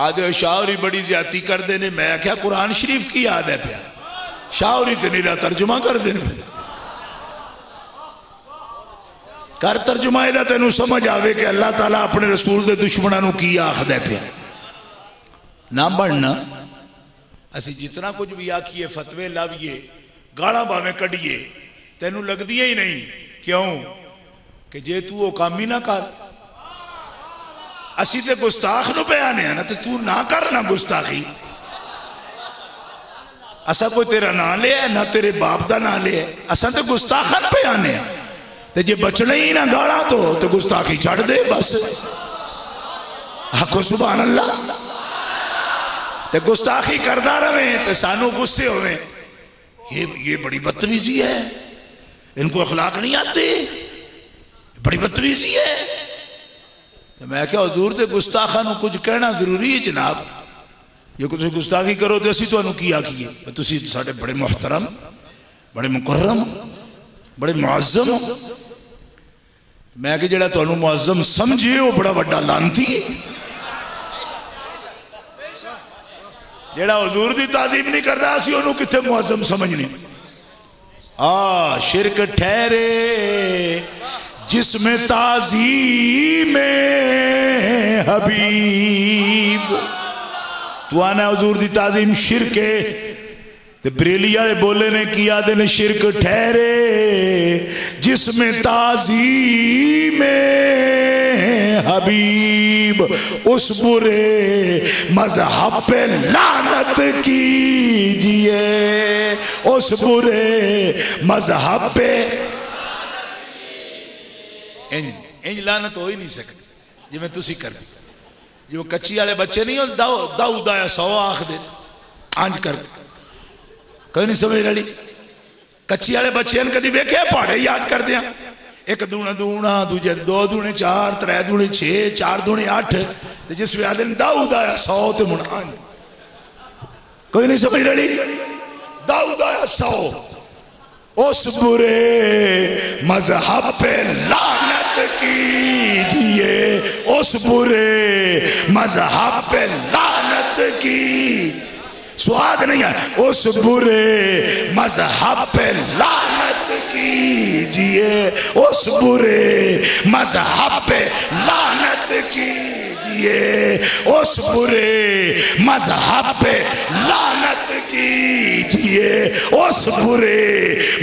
आदे शाहरी बड़ी ज्यादती करते ने। मैं क्या कुरान शरीफ की याद है पिया, शाहरी तो नीरा तर्जुमा कर दे कर तर्जुमा इहदा तेनू समझ आवे कि अल्लाह ताला अपने रसूल के दुश्मनों की आखदा पिया। ना बनना असी जितना कुछ भी आखिए, फतवे लाविए, गाला भावें कढ़िए, तेनू लगदियां ही नहीं। क्यों कि जे तू वो काम ही ना कर, असी ते गुस्ताख नु पे आने ना, तो तू ना कर ना गुस्ताखी। असा कोई तेरा ना लिया ना तेरे बाप का ना लिया, असा तो गुस्ताखन पे आने। ते जे बचना ही ना गाला तो गुस्ताखी छड़ दे बस। आखो सुभान अल्लाह। ते गुस्ताखी करता रहे तो सानू गुस्से होवे, ये बड़ी बदतमीजी है, इनको अखलाक नहीं आते, बड़ी बदतमीजी है। तो मैं क्या हुजूर ते गुस्ताखा नू कुछ कहना जरूरी है जनाब? जो कुछ गुस्ताखी करो तो असी तुहानू की आखिए? तुसी साडे बड़े मुहतरम, बड़े मुकर्रम, बड़े मुअज्जम हो। मैं कि जेड़ा तुहानू मुअज्जम समझे वो बड़ा वड्डा लानती है। जेड़ा हुजूर दी ताजीम नहीं करता असी ओनू किथे मुअज्जम समझने। शिरक ठहरे जिसमें ताजीम हबीब। तू आना हुजूर दी ताजीम शिरक है, ते बरेली वाले बोले ने किया ने शिरक ठहरे जिसमें ताजीम हबीब। उस बुरे मजहब पे लानत कीजिए, उस बुरे मजहब पे इंज लानत हो ही नहीं सकती जिवें तुसी कर। जो कच्ची वाले बच्चे नहीं हो दाऊद आया 100 आख दे अंज कर, कोई नहीं समझ रही। कच्ची वाले बच्चे कभी वेखे पहाड़े याद कर दिया, 1 दूना दूना, दूजे 2 दूने 4, 3 दूने 6, 4 दूने 8। जिस वे आदि दाऊद आया 100 ते मुड़ अंज, कोई नहीं समझ रही। दाऊद आया 100। उस बुरे मजहब पे लानत कीजिए, उस बुरे मजहब पे लानत की। स्वाद नहीं है। उस बुरे मजहब पे लानत कीजिए, उस बुरे मजहब पे लानत कीजिए, उस बुरे मजहब पे लानत कीजिए, उस बुरे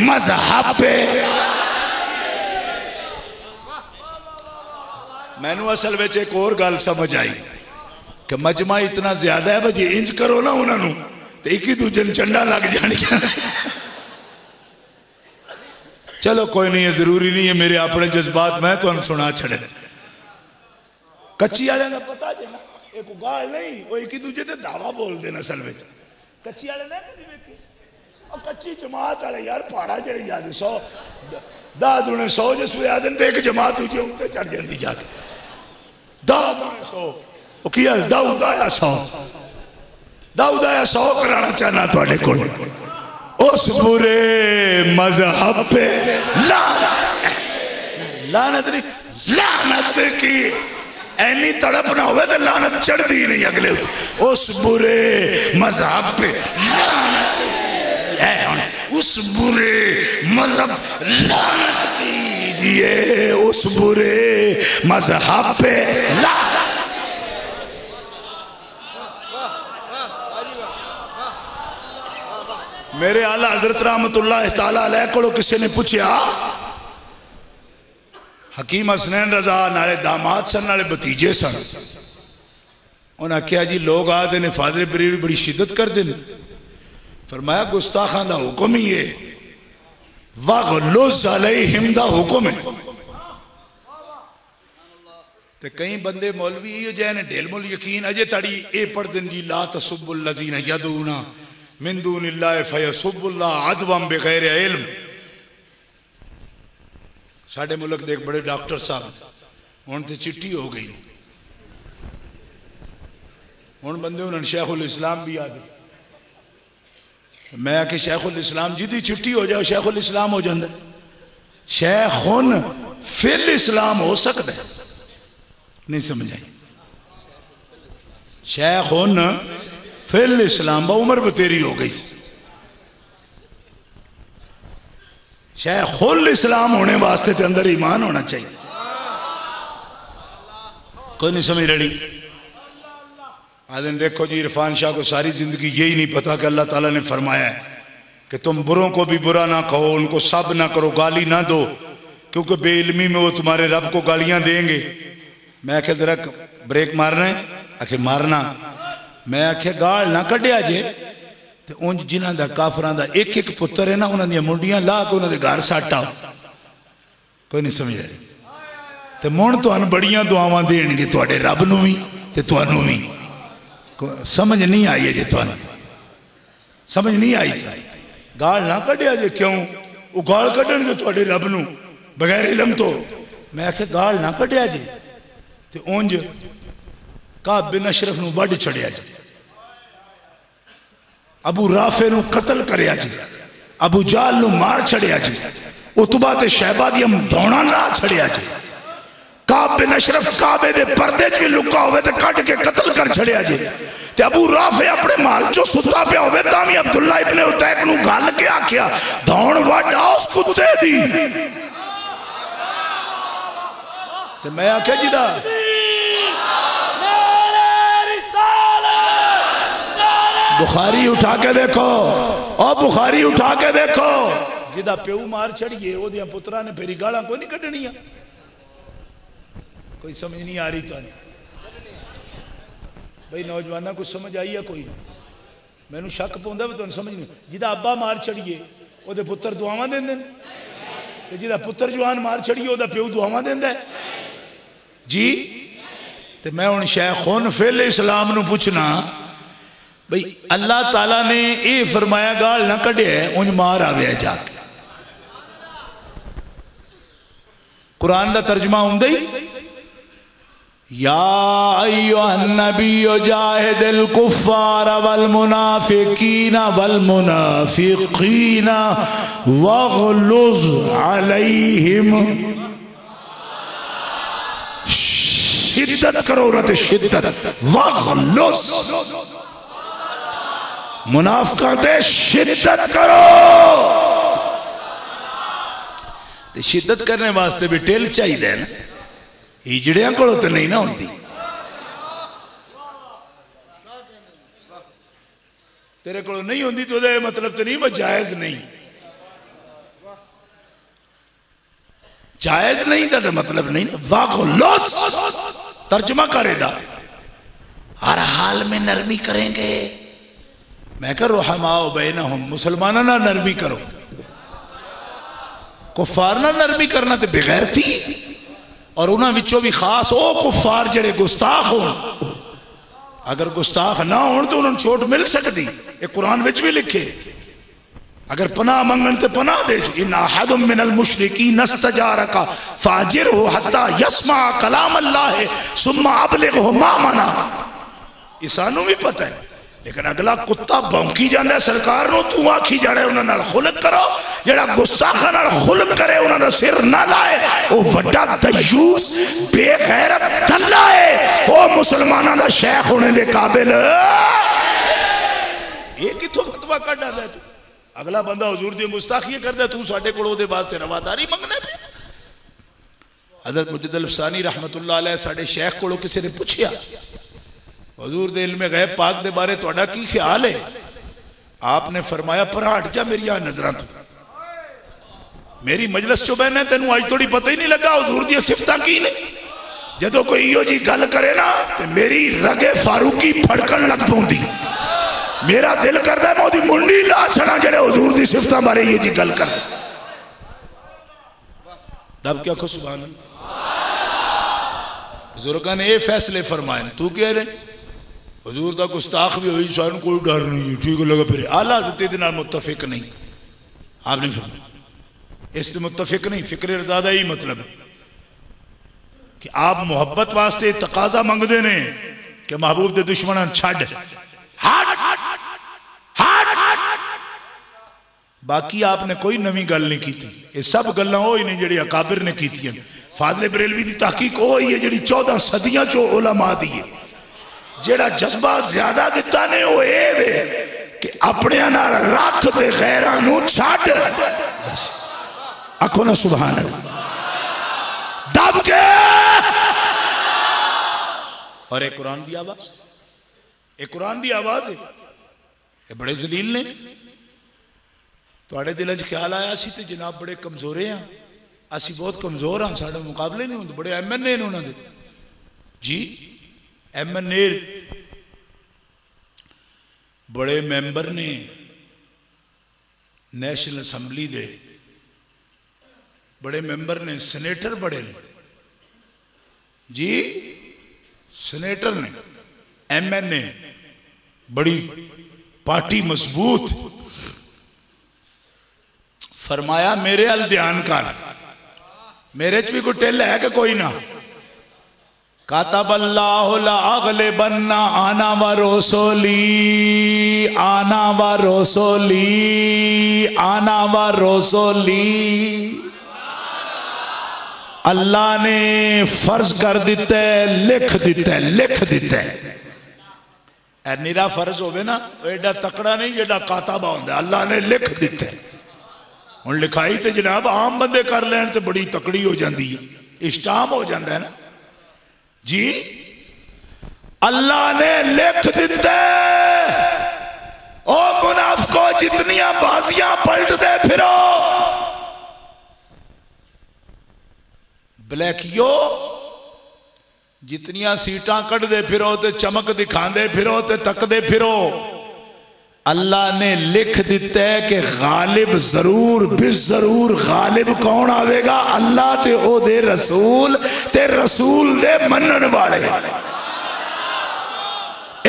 मजहब पे। मैनू असल में एक और गल समझ आई कि मजमा इतना ज्यादा है, भाई इंज करो ना उन्होंने तो एक ही दूजे चंडा लग जानिया। चलो कोई नहीं है, जरूरी नहीं है मेरे अपने जज्बात मैं तो सुना छड़े। कच्ची वाले का पता जे ना, एक गाल नहीं, वो एक ही दूजे ते दावा बोल देना। असल में कच्ची वाले ने कभी वेखे, और कच्ची जमात वाले यार पहाड़ा जड़े याद 100 10 दूने 100 जिस वे आदन तो एक जमात दूजे उत्ते चढ़ जाती जाके 10 दूने 100। किया दाऊद आया 100, दाऊद आया 100 कराना चाहना थोड़े को। उस बुरे मजहब पे लानत नहीं, लानत की ऐनी तड़प ना हो तो लानत चढ़ती नहीं अगले। उस बुरे मजहब पे लानत है, उस बुरे मजहब लानत कीजिए, उस बुरे मजहब पे लानत। मेरे आला हजरत रहमतुल्लाह ताला अलैह को किसी ने पूछा, हकीम हसनैन रजा नाले दामाद सन नाले भतीजे सन, उन्हें क्या जी लोग आते ने फादर बरीर बड़ी शिद्दत करते हैं। फरमाया गुस्ताखां दा हुक्म ही है, वगलुज़ अलैहिम दा हुक्म है। ते कई बंदे मौलवी जैन ढेल मुल यकीन अजे तड़ी ए पढ़ दिन जी ला तसुब्बुल लज़ीना यदूना मिन दूनिल्लाहि फयसुब्बुल्लाह अदवम बिगैर इल्म। साडे मुल्क दे एक बड़े डॉक्टर साहब हुण ते चिट्ठी हो गई, हुण बंदे उन्होंने शेखुल इस्लाम भी आ गए। मैं कि शेखुल इस्लाम जिदी छुट्टी हो जाए शेखुल इस्लाम हो जाता। शेखुन फिल इस्लाम हो सकता है, नहीं समझ आई। शेख हुन फिल इस्लाम, उम्र बतेरी हो गई। शेखुल इस्लाम होने वास्ते ते अंदर ईमान होना चाहिए। कोई नहीं समझ रही। आदम देखो जी, इरफान शाह को सारी जिंदगी यही नहीं पता कि अल्लाह ताला ने फरमाया है कि तुम बुरों को भी बुरा ना कहो, उनको सब ना करो, गाली ना दो, क्योंकि बेइल्मी में वो तुम्हारे रब को गालियां देंगे। मैं आखे जरा ब्रेक मारना है, आखे मारना। मैं आखे गाल ना कढ़िया जे, तो उंज जिन्हों का काफरां दा एक एक पुत्र है ना, उन्होंने मुंडियां ला के उन्होंने घर सट आओ। कोई नहीं समझ रही। तो मुण तुहानू बड़ियां दुआवां देणगे, तुहाडे रब नूं भी ते तुहानू भी। समझ नहीं आई है जे, तुहानू समझ नहीं आई। गाल ना कढ़िया जे, क्यों? वो गाल कढ़णगे तुहाडे रब नूं बगैर इलम तो। मैं आखे गाल ना कढ़िया जे, ते उंज काब बिन अशरफ नूं वढ छड़िया जे, अबू राफे नूं कतल करिया जी, अबू जाल नूं मार छड़िया जी, उतबा ते शहबा दी दौड़ा ला छड़िया जी, काब बिन अशरफ काबे दे पर्दे च भी लुका होवे ते कट के कतल कर छड़िया जी। ते अबू राफे अपने महल चो सुता पिया होवे तां भी अब्दुल्ला इब्ने उतैक नूं गल के आखिया दौड़ वड्डा उस कुत्ते दी। ते मैं आख्या जी दा बुखारी उठा के देखो, और बुखारी उठा के देखो, जिदा प्यू मार छड़िए ओदियां पुत्रा ने फेरी गाला कोई नहीं कढ़निया। कोई समझ नहीं आ रही तो भाई नौजवाना कुछ समझ आई है कोई? मैनू शक पौंदा भी तुहानू समझ नहीं। जिदा अब्बा मार छड़िए ओदे पुत्र दुआवां देंदे ने, ते जिदा पुत्र जवान मार छड़िए ओदा प्यू दुआवां देंदा है जी। ते मैं हुण शेखुन फिल इस्लाम नू पुछना भाई, अल्लाह ताला ने ये फरमाया गाल ना कढ़िया, उंज मार आवे जाके। कुरान का तर्जमा हुंदा ही या अय्युहन नबिय्यु जाहिदिल कुफ्फार वल मुनाफिकीना वल मुनाफिकीना वग़लुज़ अलैहिम। शिद्दत करो ना, शिद्दत वग़लुज़, मुनाफिकां ते शिद्दत करो। ते शिद्दत करने वास्ते भी टेल चाहिए ना, हिजड़ियां को तो नहीं ना होंगी। तेरे को नहीं होंगी तो मतलब तो नहीं, जायज नहीं, जायज नहीं तो मतलब नहीं। वागुलुस तर्जुमा करेगा, हर हाल में नरमी करेंगे। मैं कह रुहमाओ बैनहुम, मुसलमाना ना नरमी करो, कुफार ना नरमी करना तो बेगैरती। और उन्होंने विचों भी खास वो कुफार जेड़े गुस्ताख हो, अगर गुस्ताख ना हो तो उन्होंने छूट मिल सकती। ये कुरान विच भी लिखे, अगर पनाह मंगन तो पनाह दे। इन अहदुम मिनल मुशरिकीन इस्तजारका फाजिरहु हत्ता यस्मा कलाम अल्लाह सुम्मा अबलिगहु मामना। ये सानू भी पता है, लेकिन अगला कुत्ता भौंकी जाता है सरकार नूं, तू आखी जाना उन्होंने नाल खुलक करो। जेड़ा गुस्ताखा नाल खुलक करे उन्होंने सिर ना लाए, वो वड्डा दयूस बेगैरत दल्ला है, वो मुसलमाना दा शेख होने दे काबिल। ये किथों फतवा कढ आंदा तू? अगला बंदा हुजूर दी गुस्ताखी करदा, तू साडे कोल ओदे वास्ते रवादारी मंगने पे। हज़रत मुजद्दिद अल-अफ़सानी रहमतुल्लाह अलैह साडे शेख कोलों किसी ने पूछया, हुजूर दे इल्मे गैब पाक दे बारे तुहाडा की ख्याल है? आपने फरमाया पर हट जा मेरी नजरां तो, मेरी मजलिस चो बहना तेनू अज थोड़ी पता ही नहीं लगा हुजूर दी सिफतां की ने। जदों कोई इहो जी गल करे ना ते मेरी रगे फारूकी फड़कन लग पौंदी। मेरा दिल करदा मैं ओदी मुंडी ला छड़ा जेड़े हुजूर दी सिफतां बारे इहो जी गल करदे। रब क्या को सुभान अल्लाह। बुजुर्गां ने ये फैसले फरमाए, तू कह रहे हुजूर दा गुस्ताख भी हुई, सानू कोई डर नहीं, ठीक लगा फिर। आला हज़रत दे नाल मुत्तफिक नहीं, आपने फरमाया इस मुत्तफिक नहीं। फिक्र रज़ादा ही मतलब कि आप मुहब्बत वास्ते तकाजा मंगते ने कि महबूब दे दुश्मन छड़ बाकी आपने कोई नवी गल नहीं की। ये सब गल्लां वो ही ने जिहड़ी अकाबिर ने कीतियां। फाज़िल बरेलवी की तहकीक वो ही है जिहड़ी 14 सदियां चो उलमा दी है। जेड़ा जज्बा ज्यादा दिता ने वो ये वे कि अपने नाल रख ते गैरां नू छड्ड। आखो ना सुभान अल्लाह दब के। और एक कुरान की आवाज, एक कुरान की आवाज है। ये बड़े जलील ने। तुहाडे दिल च ख्याल आया सी ते जनाब बड़े कमजोरे हाँ, असी बहुत कमजोर हाँ, साडे मुकाबले नहीं होंदे। बड़े MNA ने उन्होंने जी, MNA बड़े मैंबर ने नेशनल असैम्बली दे, बड़े मैंबर ने, सेनेटर बड़े ने जी, सेनेटर ने, MNA, बड़ी पार्टी मजबूत। फरमाया मेरे अल ध्यान कर, मेरे च भी कोई टिल है कि कोई ना। कातबल्लाहु लअग़लिबन्ना आना व रसूली, आना व रसूली, आना व रसूली। अल्लाह ने फर्ज कर दिता है, लिख दिता है, लिख दिता है। निरा फर्ज होवे ना एडा तकड़ा नहीं जेड़ा कातबा होंदा, अल्लाह ने लिख दिता है। हुण लिखाई तो जनाब आम बंदे कर लैन तो बड़ी तकड़ी हो जाती है, स्टाम हो जाता है ना जी। अल्लाह ने लिख दिता है। ओ मुनाफिको जितनियां बाजियां पलटदे फिरो, ब्लैकियो जितनियां सीटां कढ़दे फिरो ते चमक दिखांदे फिरो ते तकदे फिरो, अल्लाह ने लिख दिता है कि गालिब जरूर बिस जरूर गालिब कौन आवेगा? अल्लाह ते ओदे रसूल ते रसूल दे मनन वाले।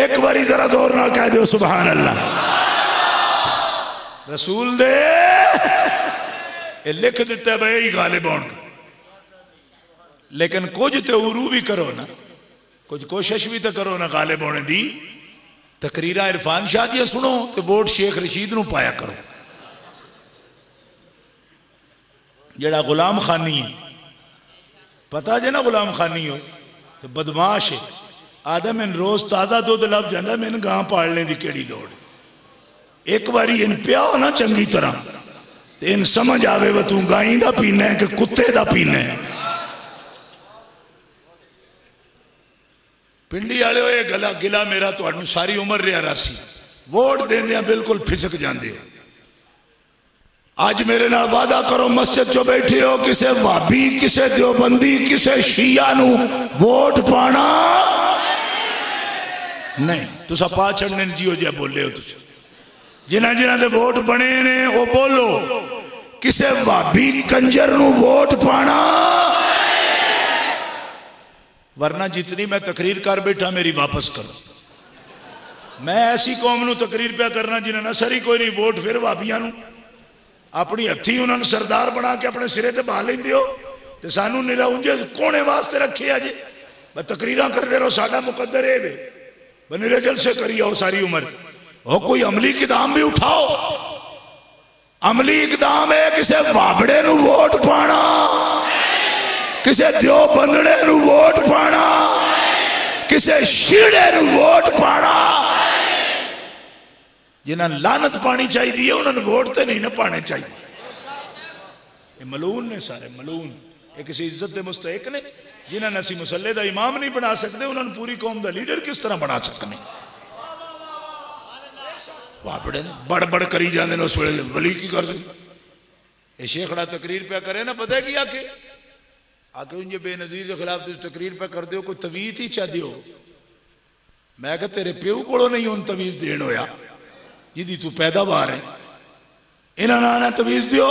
एक बारी जरा जोर ना कह दो सुभान अल्लाह। रसूल दे लिख दिता है भाई गालिब होने। लेकिन कुछ तो उरू भी करो ना, कुछ कोशिश भी तो करो ना गालिब होने दी। तकरीरा इरफान शाह दी सुनो तो वोट शेख रशीद नू पाया करो। जेड़ा गुलाम खानी है, पता जे ना गुलाम खानी हो तो बदमाश है। आदम मैन रोज ताज़ा दुध लभ जाता, मैंने गां पालने की केड़ी लोड़। एक बारी इन पियाओ ना चंगी तरह तो इन समझ आवे व तू गाई का पीना है कि कुत्ते का पीना है। पिंडी वाले हो, गला गिला मेरा तो सारी उम्र रहा रासी। वोट देंदे बिल्कुल फिसक जाते हो। आज मेरे नाल वादा करो, मस्जिद चो बैठे हो, किसे भाभी, किसे देवबंदी, किसे शिया नू वोट पाना नहीं। तुसा पा छड़ने जियो जिहा बोले हो। तुम जिन्हां जिन्हां दे वोट बने ने वो बोलो, किसे भाभी कंजर नू वोट पाना। वरना जितनी मैं तकरीर कर बैठा मेरी वापस करो। मैं ऐसी कौम नू तकरीर पे करना जिन्हें नसर ही कोई नहीं। वोट फिर भाभियां नू अपनी हथी उन्होंने सरदार बना के अपने सिरे ते बहा लेंदे हो ते सानू निरा उंजे कोने वास्ते रखे अजे। मैं तकरीर करते रहो, साडा मुकद्दर है वे बनिरे जलसे करी आओ सारी उम्र। हो कोई अमली इकदाम भी उठाओ। अमली इकदाम है किसे वाबड़े नू वोट पाना, किसे दियो बंदड़े नू वोट पाना, किसे शीड़े नू वोट पाना। जिन्हें लानत पानी चाहिए उन्होंने वोट तो नहीं ना पाने चाहिए। ये मलून ने सारे मलून। ये किसी इज्जत के मुस्तहिक ने जिन्हें असी मुसल्ले का इमाम नहीं बना सकते, उन्होंने पूरी कौम का लीडर किस तरह बना सकते। वापड़े ने बड़ बड़ करी जाते उस वे वली की कर ये शेखड़ा तकरीर पे करे ना, पता है कि आके उनके बेनजीर के खिलाफ तुम तकरीर पे कर दो, कोई तवीज ही चाह दो। मैं क्या तेरे प्यो को नहीं उन तवीज देन होया जिदी तू पैदावार है। इन्होंने तवीज दियो,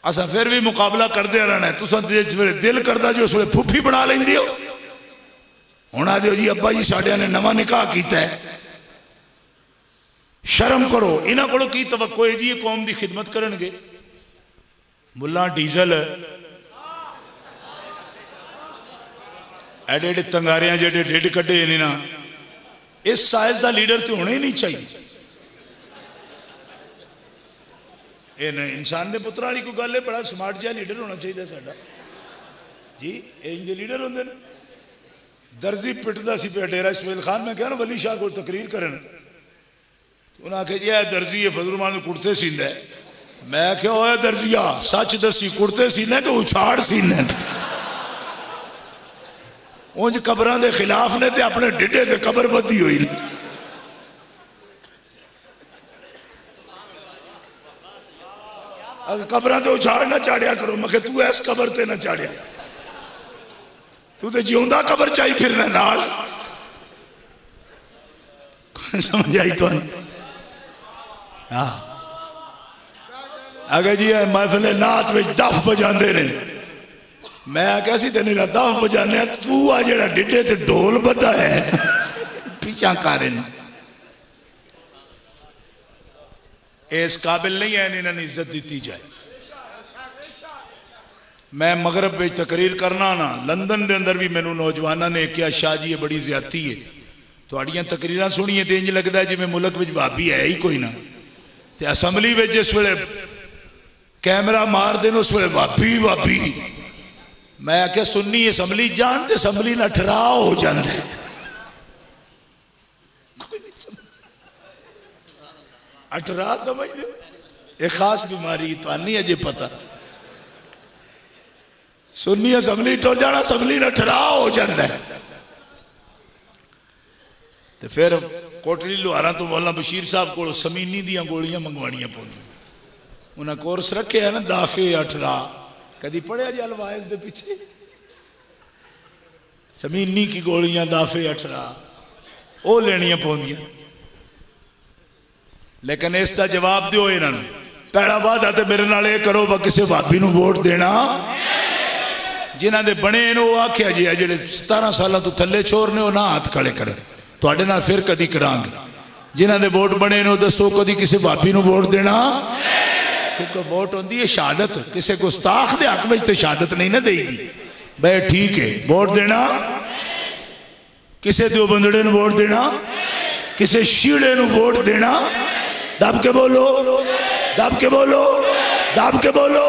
असा फिर भी मुकाबला करते रहना है। तुसा दिल करता जो उस वे फुफी बना लेंदी हो। हुण आ दियो जी अब्बा जी साढ़िया ने नवा निकाह किया है, शर्म करो। इन्हों को की तवक्को है जी कौम की खिदमत करनगे। मुला डीजल एडे एडे तंगारियां जेडे ढिड कड्डे ने ना, इस साइज का लीडर तो होना ही नहीं चाहिए। ये नहीं इंसान के पुत्रा वाली कोई गल है। बड़ा स्मार्ट जहा लीडर होना चाहिए साडा जी। इंज दे लीडर होंदे ने। दर्जी पिटदा सी पे डेरा इसमाइल खान। मैं क्या ना वली शाह को तकरीर करन, उन्हें आखे जी दर्जी है फजलुरहमान कुर्ते सींदा है। मैं क्या होया दर्जिया सच दसी कुर्ते सीने कि उछाड़ सीने? उंज कबरां दे खिलाफ ने ते अपने डिडे ते कबर बदी हुई ने। अगर कबरां ते उछाड़ ना चाड़िया करो। मैं तू इस कबर ते ना चाड़िया, तू तो जिउंदा कबर चाही फिरना नाल। समझ आई तो? हाँ अगर जी महफिल नात में दफ बजाते ने, मैं क्या सी तेन दफ बजाने, तू आ जड़ा डिडे ते ढोल बदा है पीछा कर। इस काबिल नहीं है इन्होंने इज्जत दी जाए। मैं मगरब में तकरीर करना ना, लंदन के अंदर भी मैनू नौजवानों ने कहा शाह जी ये बड़ी ज्यादती है, थोड़ियां तकरीर सुनिए तो इंज लगता है जिवें मुल्क में भाभी है ही कोई ना। तो असैम्बली में जिस वे कैमरा मार देन उस वे भाभी भाभी। मैं आख्या सुन्नी असैम्बली जान ते असैम्बली ना ठहराव हो जाता है। अठरा समझ लो, एक खास बीमारी तो नहीं अजे पता। सुन्नी असैम्बली टुर जाना, असैम्बली ना ठहराव हो जाता है। तो फिर कोटली लुहारा तो मौलाना बशीर साहब को समीनी दियां गोलियां मंगवानिया पौंदियां। उन्हें कोर्स रखे है ना दाफे अठरा, कभी पढ़िया जी अलवाइज दे पीछे? समीनी की गोलियां दाफे अठरा वो लेनिया पौंदियां। लेकिन इसका जवाब दो इन्होंने। पहला वादा तो मेरे नाल करो वा किसी भाभी नूं वोट देना। जिन्हां दे बने ने वो आख्या जी जेडे 17 साल तो थले छोर ने वो ना हाथ खड़े करे, तुहाडे नाल फिर कदी करांगे। जिन्हां दे वोट बने ने दसो कदी किसी भाभी नूं वोट देना? क्योंकि वोट होंदी है शहादत, किसी गुस्ताख दे हक में तो शहादत नहीं ना देगी। भाई ठीक है वोट देना, किसी दो बंदड़े नूं वोट देना, किसी शीड़े नूं वोट देना। दब के बोलो, दब के बोलो, दब के बोलो।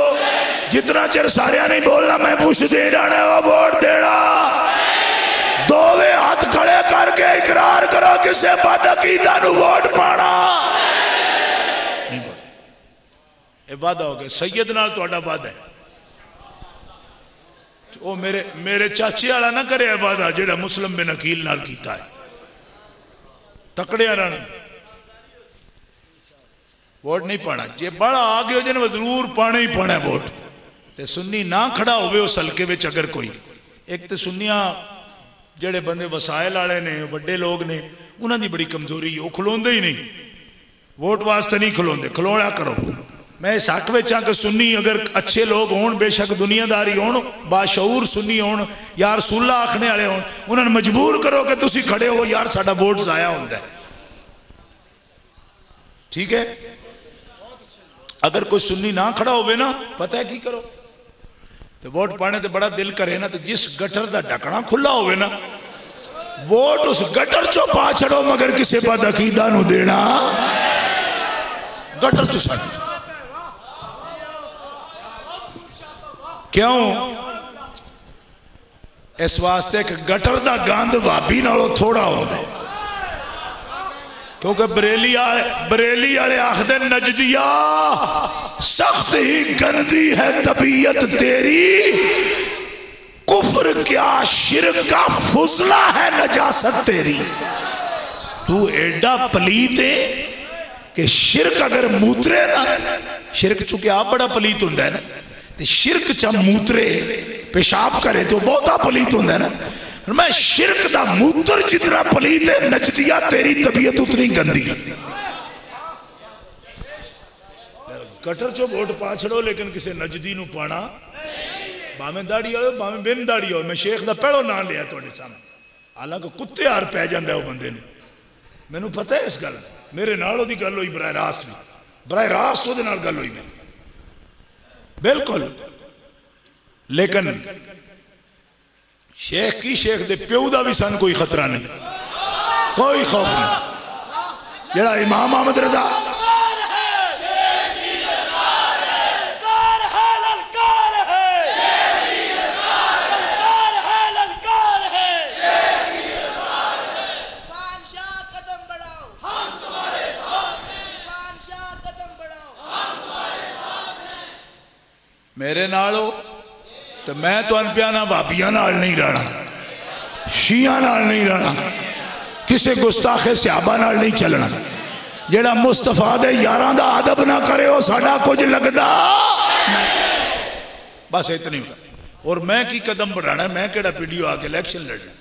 जितना चिर सारिया नहीं बोलना मैं पुछ दे जाना वो वोट देना। दोवे हाथ खड़े करके इकरार करो किसे बदअकीदा नूं वोट पाना नहीं। ये वादा हो गया सैयद नाल तुहाडा वादा है। वो मेरे चाचे वाला ना करे वादा जेड़ा मुस्लिम बिन अकील नाल कीता है। तकड़िया राणी वोट नहीं पाना, जे बड़ा आ गया जिन्हें जरूर पाना ही पाना है वोट। ते सुन्नी ना खड़ा होवे उस हल्के विच अगर कोई, एक तो सुन्निया जेड़े बंदे वसाइल वाले ने वड्डे लोग ने उन्हां दी बड़ी कमजोरी है, वो खलोंदे ही नहीं वोट वास्ते नहीं खलोंदे। खलोड़ा करो। मैं इस हक में हाँ कि सुन्नी अगर अच्छे लोग होन, बेशक दुनियादारी होन, बाशऊर सुन्नी होन, यार रसूलुल्लाह आखने वाले होन, उन्होंने मजबूर करो कि तुसी खड़े हो यार साडा वोट जाया होंदा है। ठीक है? अगर कोई सुन्नी ना खड़ा होवे ना, पता है की करो, तो वोट पाने तो बड़ा दिल करे ना, तो जिस गटर का ढकना खुला होवे ना, वोट उस गटर चो पा छड़ो, मगर किसी बदअकीदा नूं देना गटर चो छड़। क्यों? इस वास्ते कि गटर का गंद भाभी नालों थोड़ा होता है। क्योंकि बरेली वाले आखदे नजदिया सख्त ही गंदी है तबीयत तेरी, कुफ्र क्या शिरक का फुजला है नजासत तेरी। तू एडा पलीत है कि शिरक अगर मूत्रे ना, शिरक चूंकि आप बड़ा पलीत होंदा है ना, तो शिरक च मूत्रे पेशाब करे तो बहुता पलीत होंदा है ना। मैं शिरक दा मूत्र जितना पलीत है, नजदिया तेरी तबीयत उतनी गंदी। गटर चो वोट पा छड़ो, लेकिन किसी नजदी नूं पाना, भावें दाड़ी हो भावें बिन दाड़ी हो। मैं शेख दा पहलो नाम लिया तुहाडे सामने, हालांकि कुत्ते हार पै जांदा वो बंदे नूं, मैनू पता है इस गल। मेरे नाल ओदी गल हुई बराह रास्त भी, बराह रास्त ओदे नाल गल हुई मेरी बिल्कुल। लेकिन शेख की शेख दे प्यो दा भी सन कोई खतरा नहीं, कोई खौफ नहीं। जेड़ा इमाम अहमद रजा मेरे नाल हो तो मैं तुहानू पिया ना भाबियां नाल नहीं रहना, शिया नाल नहीं रहना, किसी गुस्ताखे सहाबा नाल नहीं चलना। जेड़ा मुस्तफा दे यारां दा अदब ना करे वो साडा कुछ लगदा बस इतनी। और मैं की कदम बढ़ाना, मैं केड़ा पीडीओ आके इलेक्शन लड़ना,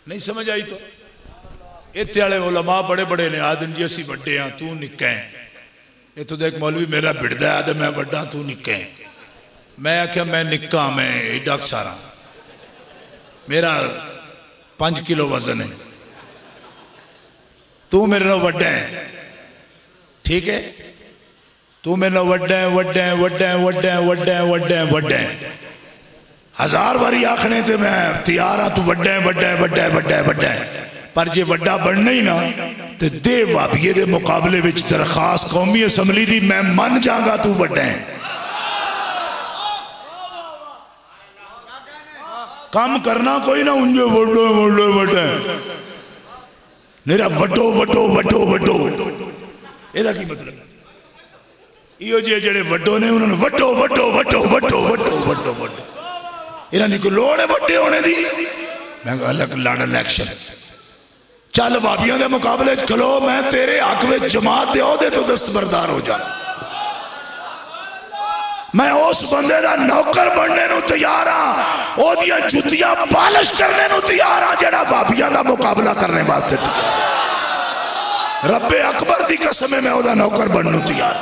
नहीं समझ आई। तो इत्थे वाले उलमा बड़े बड़े ने आदन जी असी वड्डे हाँ तू निक्का है। इतों देख मौलवी मेरा भिड़दा है मैं वड्डा तू निक्का है। मैं आख्या मैं निक्का, मैं एडा सारा, मेरा 5 किलो वजन है, तू मेरे नाल वड्डा है, ठीक है। तू मेरे नाल वड्डा है, वड्डा है, वड्डा है, वड्डा है, वड्डा है, वड्डा है, वड्डा है। 1000 बारी आखने ते मैं तैयार हाँ, तू वड्डा है, वड्डा है, वड्डा है, वड्डा है, वड्डा है। पर जे वड्डा बनना ही ना तो दे भाभीए दे मुकाबले विच दरखास्त कौमी असैम्बली दी, मैं मन जागा तू वड्डा है। काम करना कोई ना उंजे वड्डो वड्डो वड्डा है, मेरा वड्डो वड्डो वड्डो वड्डो। एदा की मतलब इहो जे जेड़े वड्डो ने उन्होंने वड्डो वड्डो वड्डो वड्डो वड्डो वड्डो वड्डो, इन्हां दी कोई लोड़ है वड्डे होने दी। मैं अलग लड़ इलेक्शन चल भाबियां दे मुकाबले च खलो, मैं तेरे हक में जमात दे ओहदे तो दस्तबरदार हो जा। मैं उस बंदे का नौकर बनने को तैयार हाँ, ओदियां जुतियां पालिश करने को तैयार हाँ, जेड़ा भाबियां का मुकाबला करने वास्ते तैयार। रब्बे अकबर की कसम है मैं ओदा नौकर बनने तैयार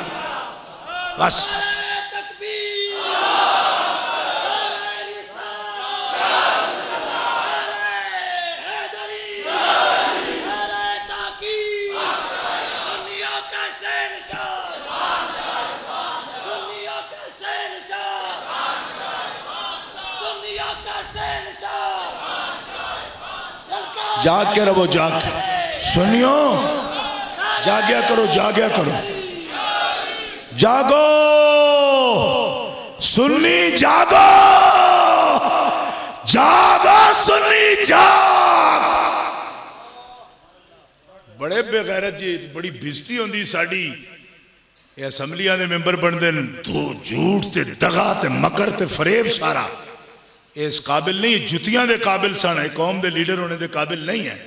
बस। जाग के रहो, जाग सुनियो, जागया करो, जागया करो, जागो सुन्नी जागो, जागो सुन्नी जाग। बड़े बेगैरत जी, बड़ी बेइज्जती होंदी साडी असैम्बलियां दे मैंबर बनते तो झूठ ते दगा ते मकर ते फरेब सारा इस काबिल नहीं, जुतियां दे काबिल सन, कौम दे लीडर होने दे काबिल नहीं है।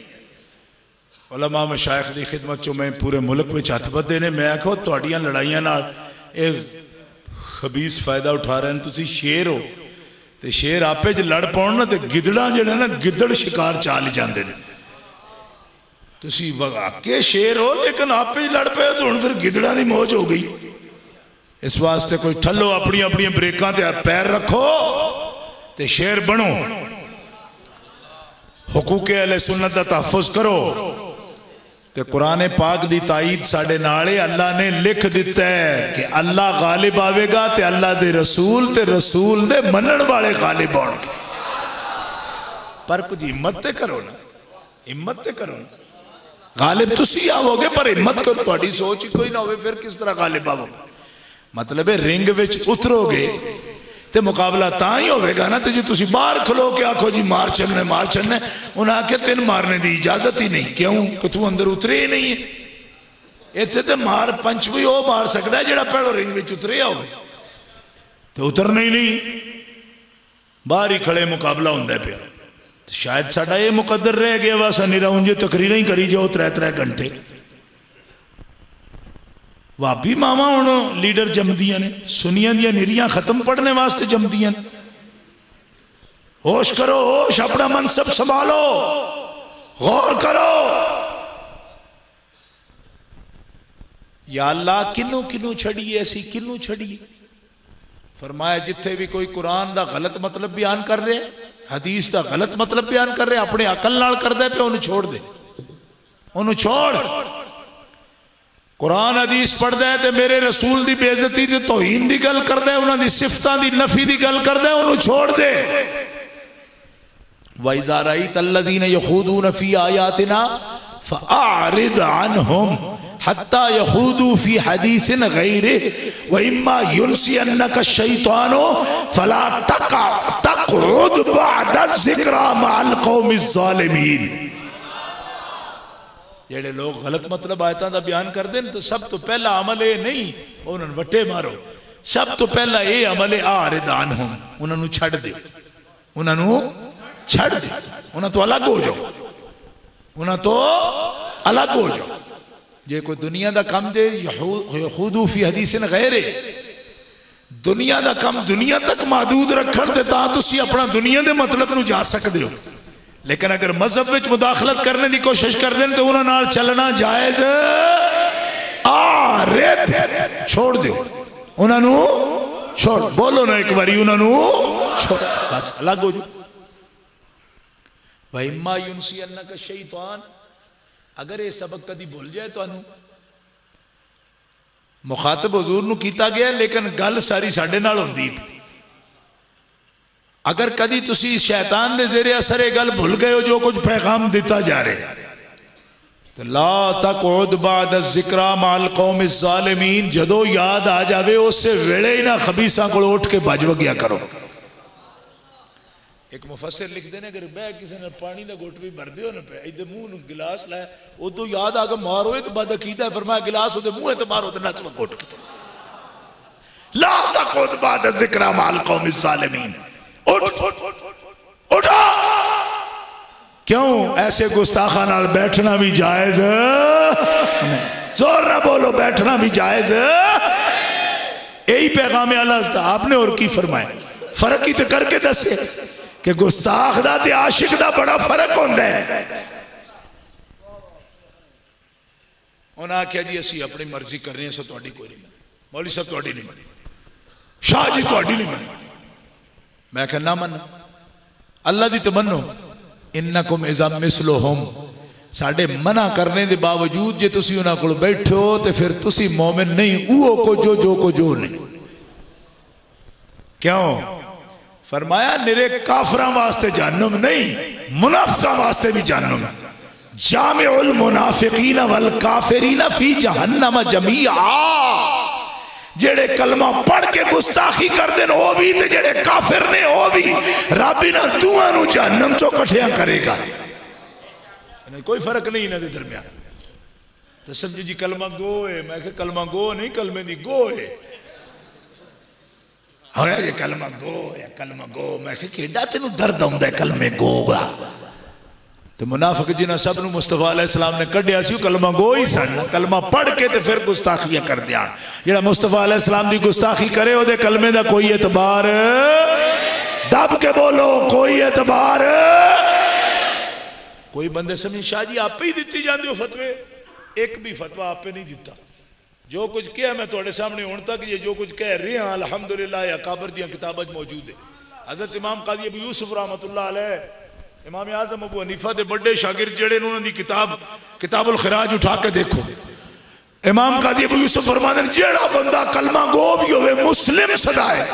उलमा मशाइख दी खिदमत चो मैं पूरे मुल्क में हथ बधे ने, मैं आखो तुहाडियां लड़ाइयां नाल खबीस फायदा उठा रहे हैं। तुसी शेर हो तो शेर आपे च लड़ पाउण ना तो गिदड़ा जिहड़ा ना गिदड़ शिकार चाल जाते हैं। तुसी वाकई शेर हो लेकिन आपे लड़ पे तो हुण फिर गिदड़ा की मौज हो गई। इस वास्ते कोई ठल्लो अपनी अपनी ब्रेकां ते पैर रखो ते शेर बनो, हुकूके अहले सुन्नत दा तहफ़्फ़ुज़ करो ते कुरान पाक दी ताईद साडे नाल है। अल्लाह ने लिख दिता है कि अल्लाह गालिब आवेगा ते अल्लाह दे रसूल ते रसूल दे मनण वाले गालिब होणगे। पर कुछ हिम्मत ते करो ना, हिम्मत ते करो ना। गालिब तुसी आओगे पर हिम्मत करो, तुहाडी सोच ही कोई ना होवे फिर किस तरह गालिब आओगे। मतलब है रिंग विच उतरोगे तो मुकाबला ता ही होगा ना तो जी तुसी बाहर खलो के आखो जी मार चलने मार चलने, उन्हें आखिर तेन मारने की इजाजत ही नहीं। क्यों कि तू अंदर उतरे ही नहीं है। इतने तो मार पंच भी वो मार सकता है जो पहले रिंग में उतरे हो, तो उतरना ही नहीं, बाहर ही खड़े मुकाबला होंगे पे। तो शायद साडा ये मुकद्दर रह गया वा सनी उंजे तकरीर ही करी जाओ 3-3 घंटे। भाभी मावा हुण लीडर जमदियां ने, सुनिया दियां निरियां खत्म पढ़ने वास्ते जमदियां ने। होश करो, होश, अपना मनसब संभालो, गौर करो। या अल्लाह किनू किनू छड़िए, असी किनू छड़िए। फरमाया जिथे भी कोई कुरान का गलत मतलब बयान कर रहे, हदीस का गलत मतलब बयान कर रहे, अपने अकल नाल करदा पे उन्हें छोड़ दे, उन्हें छोड़। कुरान हदीस पढ़ता है तो मेरे रसूल की बेइज्जती ते तौहीन की गल करता है, उन्होंने सिफतां की नफी की गल करता है, उन्हें छोड़ दे। वइज़ा रअयत अल्लज़ीना यख़ूदून फ़ी आयातिना फ़अरिद अन्हुम हत्ता यख़ूदू फ़ी हदीसिन ग़ैरिहि व इम्मा युनसियन्नका शैतानु फ़ला तक़उद बअद ज़िक्रा मअल क़ौमिज़ ज़ालिमीन। जेड़े लोग गलत मतलब आयतां दा बयान करते हैं तो सब तो पहला अमल ये नहीं उन्होंने वट्टे मारो, सब तो पहला ये अमल है आरिदान हो, उन्होंने छड़ दो, उन्होंने छड़ दो, उन्होंने तो अलग हो जाओ, उन्होंने तो अलग हो जाओ। जे कोई दुनिया का काम दे यहूदू फी हदीसिन गैरे, दुनिया का काम दुनिया तक महदूद रखण ते तां तुसी अपना दुनिया के मतलब नूं जा सकते हो, लेकिन अगर मजहब में मुदाखलत करने की कोशिश कर दें तो उन्होंने नाल चलना जायज रेत छोड़ दो, उन्होंने छोड़, बोलो ना एक बारी, उन्होंने छोड़, बस अलग हो जाओ। भाई इम्मा युनसियन्नका शैतान, अगर ये सबक कदी भूल जाए तो मुखातब हुजूर नूं कीता गया, लेकिन गल सारी साडे नाल हुंदी। अगर कदी तुसी शैतान दे ज़ेरे असर ये गल भूल गए हो जो कुछ पैगाम दिता जा रहा तो ला तक़उद बाद ज़िक्रा माल कौम ज़ालिमीन, जदों याद आ जावे उस वेले ही ना खबीसा को उठ के भज वगिया करो। एक मुफस्सिर लिखते हैं अगर बह किसी ने पानी का घुट भी भरते हो ना पे इधर मुंह गिलास लाए उदो याद आ गया मारो तो बद अकीदा फरमाया गिलास उधर मुंह तो मारो तो नच घुट ला तक़उद बाद ज़िक्रा माल कौम ज़ालिमीन, उठो। क्यों ऐसे गुस्ताखा नाल बैठना भी जायज नहीं, जोर ना बोलो, बैठना भी जायज, यही पैगाम अल्लाह आपने और की फरमाया। फर्क ही तो करके दसे कि गुस्ताख दा ते आशिक दा बड़ा फर्क होंदा है। उन्हें आख्या जी असी अपनी मर्जी कर रहे हैं, सो तुहाडी कोई नहीं, मौलवी साहब तुहाडी नहीं मनी, शाह जी तुहाडी नहीं मनी। मैं क्या ना मन अल्लाह दी तो मनो, इन्नकुम इज़ा मिसलुहुम, साडे मना करने के बावजूद जे तुसी उन्हां कोल बैठो तो फिर तुसी मोमिन नहीं, वो को जो नहीं। क्यों फरमाया निरे काफरा वास्ते जहन्नम नहीं, मुनाफिका वास्ते भी जहन्नम है। जामिउल मुनाफिकीन वल काफिरीन फी जहन्नम जमीआ, जेड़े कलमा पढ़ के गुस्ताखी कर देन वो भी ते जेड़े काफिर ने वो भी, रब इन्हां दोवां नूं जहन्नम चों इकट्ठियां करेगा, कोई फर्क नहीं इन्हां दे दरमियान। तो समझो जी कलमा गो है, मैं कहा कलमा गो नहीं, कलमे दी गो है। हाँ ये कलमा गो या कलमा गो, मैं कहा केड़ा तेनू दर्द आउंदा है कलमे गो गा। तो मुनाफिक जिन्हां सब नूं मुस्तफा अलैहिस्सलाम ने कढ़िया सी कलमा गो ही सन, कलमा पढ़ के तो फिर गुस्ताखियां कर दिया। जेड़ा मुस्तफा अलैहिस्सलाम दी गुस्ताखी करे ओदे कलमे दा कोई एतबार, दब के बोलो कोई एतबार। कोई बंदे समझ शाह जी आपे ही दिती जांदे हो फतवे, एक भी फतवा आपे नहीं दिता। जो कुछ किया मैं थोड़े सामने हुण तक ये जो कुछ कह रहे हैं अल्हम्दुलिल्लाह या काबर दी किताबां मौजूद है। हजरत इमाम काजी अबू यूसुफ रहमतुल्लाह अलैह, इमाम आजम अबू हनीफा दे बड़े शागिर्द जेड़े उन्होंने दी किताबुल खिराज उठा के देखो, इमाम काजी अबू यूसुफ फरमाते हैं जेड़ा बंदा कलमा गो भी होवे मुस्लिम सदाए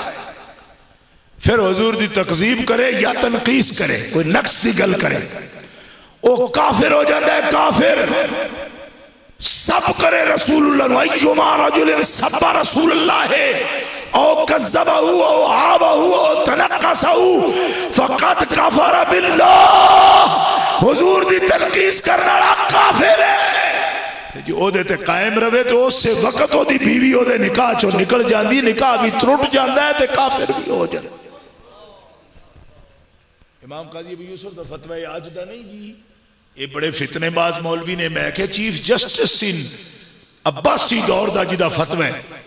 फिर हुजूर दी तकजीब करे या तनकीस करे, कोई नक्स की गल करे, वो काफिर हो जाता है। काफिर सब करे रसूलुल्लाह, अय्युमा रजुलिन सब्बा रसूलुल्लाह है औ कज़्ज़बहु औ आबहु औ तनक्कसहु फ़क़द कफ़र बिल्लाह, हुजूर दी तनकीस करने वाला काफिर है। जो ओदे ते कायम रहे तो उससे वक्त ओदी बीवी ओदे निकाह चो निकल जाती, निकाह भी त्रुट जाता है तो काफिर भी हो जाता। इमाम काजी अबू यूसुफ दा फतवा आज दा नहीं जी, ये बड़े फितनेबाज मौलवी ने, मैं क्या चीफ जस्टिस इन अब्बासी दौर का जिदा फतवा है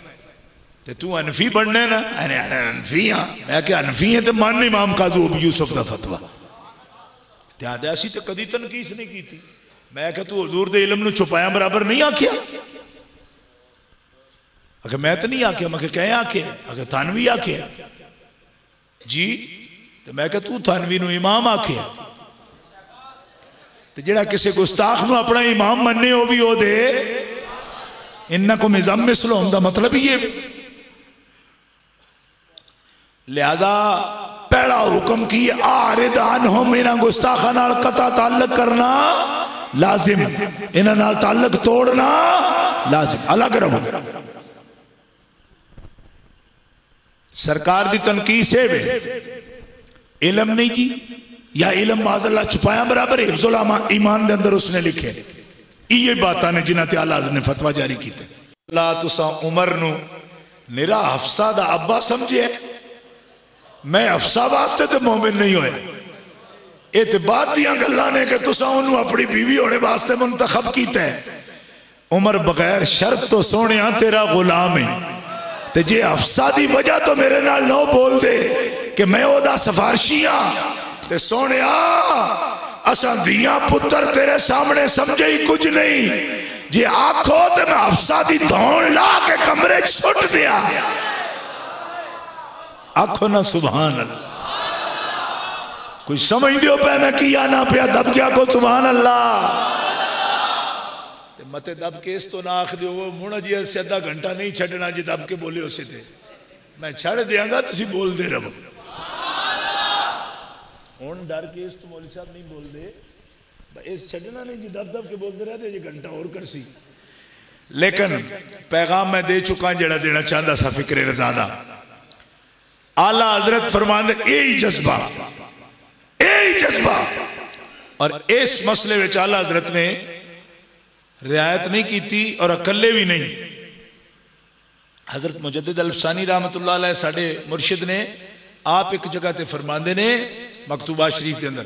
ते तू अनफी बनने ना, अनफी हाँ, मैं क्या अनफी है तो मान इमाम काजी अबू यूसुफ का फतवा त्याद असी तो कदी तनकीस नहीं की थी। मैं क्या तू हुजूर दे इल्म नूं छुपाया बराबर नहीं आख्या, अगर मैं तो नहीं आख्या, मैं कह आख्या, अगर थानवी आख्या जी, तो मैं क्या तू थानवी नूं इमाम आख्या, जेड़ा किसी गुस्ताख नूं अपना इमाम मन्ने हो भी हो दे, इन्नकुम इज़ा मिसलुहुम दा मतलब ये। लिहाजा पहला हुक्म की आरिद अन्हुम, इन्हां गुस्ताखां नाल कता ताल्लुक करना लाजिम, इन्हां नाल ताल्लुक तोड़ना लाजिम, अलग रहो। सरकार दी तनकीस है वे इल्म नहीं जी, या इल्म माज़अल्लाह छुपाया बराबर हिफ्ज़ुल ईमान दे अंदर उसने लिखे, ये बातां ने जिन्हां ते आला हज़रत ने फतवा जारी किया। अल्लाह तुसा उमर नू निरा हफ्सा दा अब्बा समझे, मैं हफ्सा वास्ते तो मोमिन नहीं होया। ये तो बाद दियां गल्लां ने कि तुसा उन्होंने अपनी बीवी होने वास्ते मुंतखब किया है। उमर बगैर शर्त तो सोने तेरा गुलाम है, ते जे हफ्सा दी वजह तो मेरे नाल नो बोल दे कि मैं ओदा सिफारशी हाँ, ते सोने असा दिया पुत्र तेरे सामने समझे ही कुछ नहीं। जे आखो तो मैं हफ्सा दी धौन ला के कमरे सुट दिया। आखो ना सुभान अल्लाह। कुछ समझ दियो पे मैं किया ना पिया दब क्या को सुभान अल्लाह। मते दब के इस तो ना आख दो मुड़ा जी से आधा घंटा नहीं छड़ना जी दब के बोले उसे थे मैं छड़ देंगा तुसी बोल दे रहो। हूं डर के इस तो मौलवी साहब नहीं बोल दे इस छड़ना नहीं जी दब दब के बोलते रहते जी घंटा और कर सी। लेकिन पैगाम मैं दे चुका जड़ा देना चाहता सा फिक्रे रज़ादा। आला हजरत फरमाते यही जज्बा और इस मसले में आला हजरत ने रियायत नहीं की थी और अकले भी नहीं। हजरत मुजद्दिद अल्फसानी रहमतुल्लाह अलैह साडे मुर्शिद ने आप एक जगह ते फरमाते ने मकतूबा शरीफ के अंदर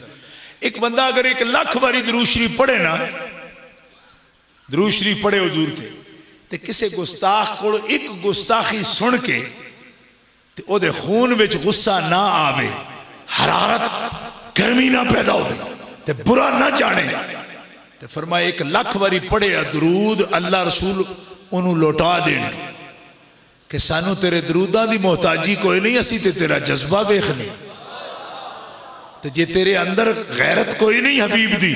एक बंदा अगर 1 लाख बारी दरूद शरीफ पढ़े ना दरूद शरीफ पढ़े हुजूर ते किसी गुस्ताख को एक गुस्ताखी सुन के ते ओदे खून विच गुस्सा ना आवे, हरारत गर्मी ना पैदा हो ते बुरा ना जाने ते फरमाया 1 लाख बारी पढ़े दरूद अल्लाह रसूल उन्होंने लौटा देंगे कि सानू तेरे दरूदां दी मोहताजी कोई नहीं, असी ते तेरा जज्बा वेखने ते जे तेरे अंदर गैरत कोई नहीं हबीब दी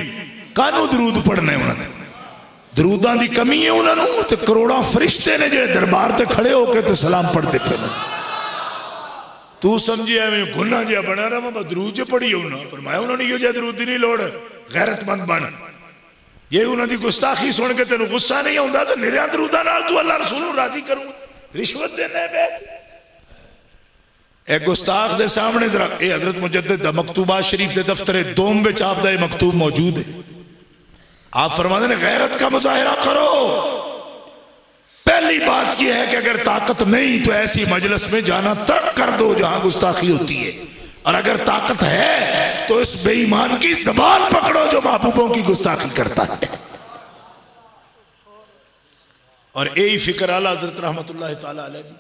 कानू दरूद पढ़ने उन्होंने दरूदां दी कमी है उन्होंने ते करोड़ों फरिश्ते ने जेड़े दरबार ते खड़े होके ते सलाम पढ़ते पे। तू समझे एवं गुना जिहा बना रहा मैं दरूद जो पढ़ी होना फरमाया उन्होंने यो जिहा दरूद दी नहीं लोड़ गैरतमंद बन। ये उन्होंने गुस्ताखी सुन के तेन गुस्सा नहीं आता तो निरिया दरूदा नाल तू अल्लाह रसूल नूं राजी करूं रिश्वत देने पे एक गुस्ताख दे सामने जरा ये हजरत मुजद्दिद दा मकतूबा शरीफ दे दफ्तर दोम विच आप दा मकतूब मौजूद है। आप फरमाते हैं गैरत का मुजाहिरा करो। पहली बात यह है कि अगर ताकत नहीं तो ऐसी मजलिस में जाना तर्क कर दो जहां गुस्ताखी होती है, और अगर ताकत है तो इस बेईमान की ज़बान पकड़ो जो महबूबों की गुस्ताखी करता है। और यही फिक्र आला हज़रत रहमतुल्लाह ताला अलैह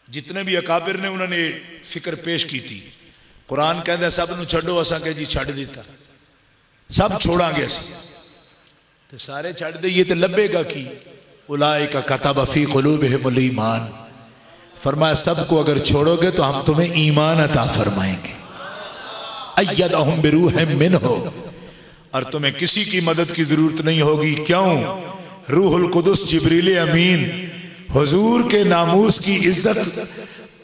जितने भी अकाबिर ने उन्होंने फिक्र पेश की थी। कुरान कहता सब नूं छड्डो, असां कह जी छड्ड दिता, सब छोड़ांगे असीं ते सारे छड्ड दईए तो लभेगा की उलाइका कतब फी कुलूबिहिमुल ईमान। फरमाया सबको अगर छोड़ोगे तो हम तुम्हें ईमान अता फरमाएंगे। अय्यदहुम बिरूहिम मिन्हु, और तुम्हें किसी की मदद की जरूरत नहीं होगी। क्यों? रूहुल कुदुस जिब्रील अमीन हुजूर के नामूस की इज्जत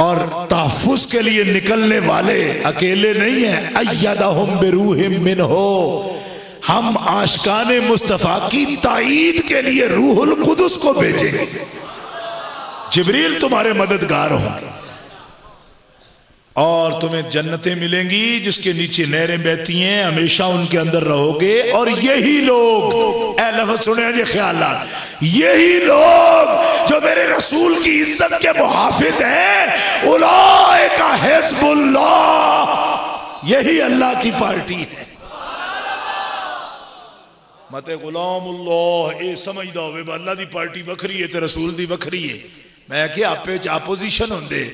और तहफ्फुज के लिए निकलने वाले अकेले नहीं है। अय्यदहुम बिरूहिम मिन्हु, हम आशिकाने मुस्तफा की ताईद के लिए रूहुल कुदुस को भेजेंगे। जिब्रील तुम्हारे मददगार होंगे और तुम्हें जन्नतें मिलेंगी जिसके नीचे नहरें बहती हैं, हमेशा उनके अंदर रहोगे। और यही लोग ए लफ्ज़ सुने जी ख्यालात, यही लोग जो मेरे रसूल की इज्जत के मुहाफिज हैं, उलाइका हिज़्बुल्लाह, यही अल्लाह की पार्टी है। मते गुलामुल्लाह ये समझदा होवे अल्लाह दी पार्टी वखरी है ते रसूल दी वखरी है। मैं कि आपे च आपोजिशन होंदे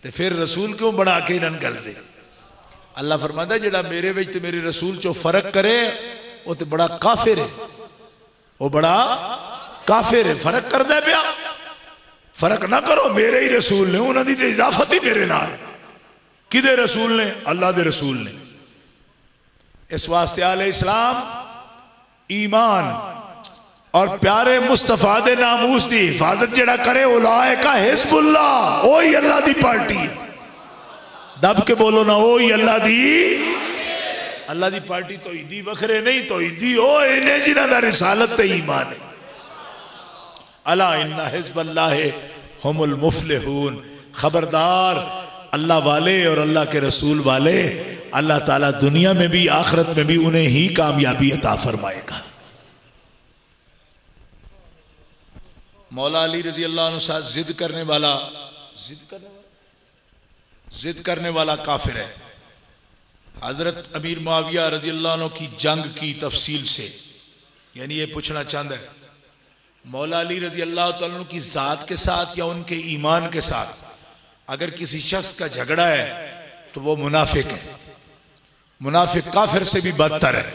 ते फिर रसूल क्यों बना के इन्हां गल दे। अल्लाह फरमांदा जेड़ा मेरे विच ते मेरे रसूल चो फर्क करे वो तो बड़ा काफिर है, वो बड़ा काफिर है। फर्क करदा पिया, फर्क ना करो। मेरे ही रसूल ने, उन्हां दी ते इजाफत ही मेरे नाल। किदे रसूल ने? अल्लाह दे रसूल ने। इस वास्ते आले इस्लाम ईमान और प्यारे मुस्तफा दे नामूस की हिफाजत जड़ा करे उलाइका हिज़्बुल्लाह, ओही अल्लाह दी पार्टी है। दब के बोलो ना, ओही अल्लाह दी पार्टी। तो ईदी वखरे नहीं, तो ईदी ओ इन्हें जिन्हां दा रिसालत ते ईमान है। अला इन्ना हिज़्बल्लाहि हुमुल मुफ़्लिहून, खबरदार अल्लाह वाले और अल्लाह के रसूल वाले अल्लाह ताला दुनिया में भी आखिरत में भी उन्हें ही कामयाबी अता फरमाएगा। मौला अली रजी अल्लाह अन्हु साथ जिद करने वाला काफिर है। हजरत अमीर मुआविया रजी अल्लाह अन्हु की जंग की तफसील से, यानी ये पूछना चाहता है मौला अली रजी अल्लाह तआला अन्हु की जात के साथ या उनके ईमान के साथ अगर किसी शख्स का झगड़ा है तो वो मुनाफिक है, मुनाफिक काफिर से भी बदतर है।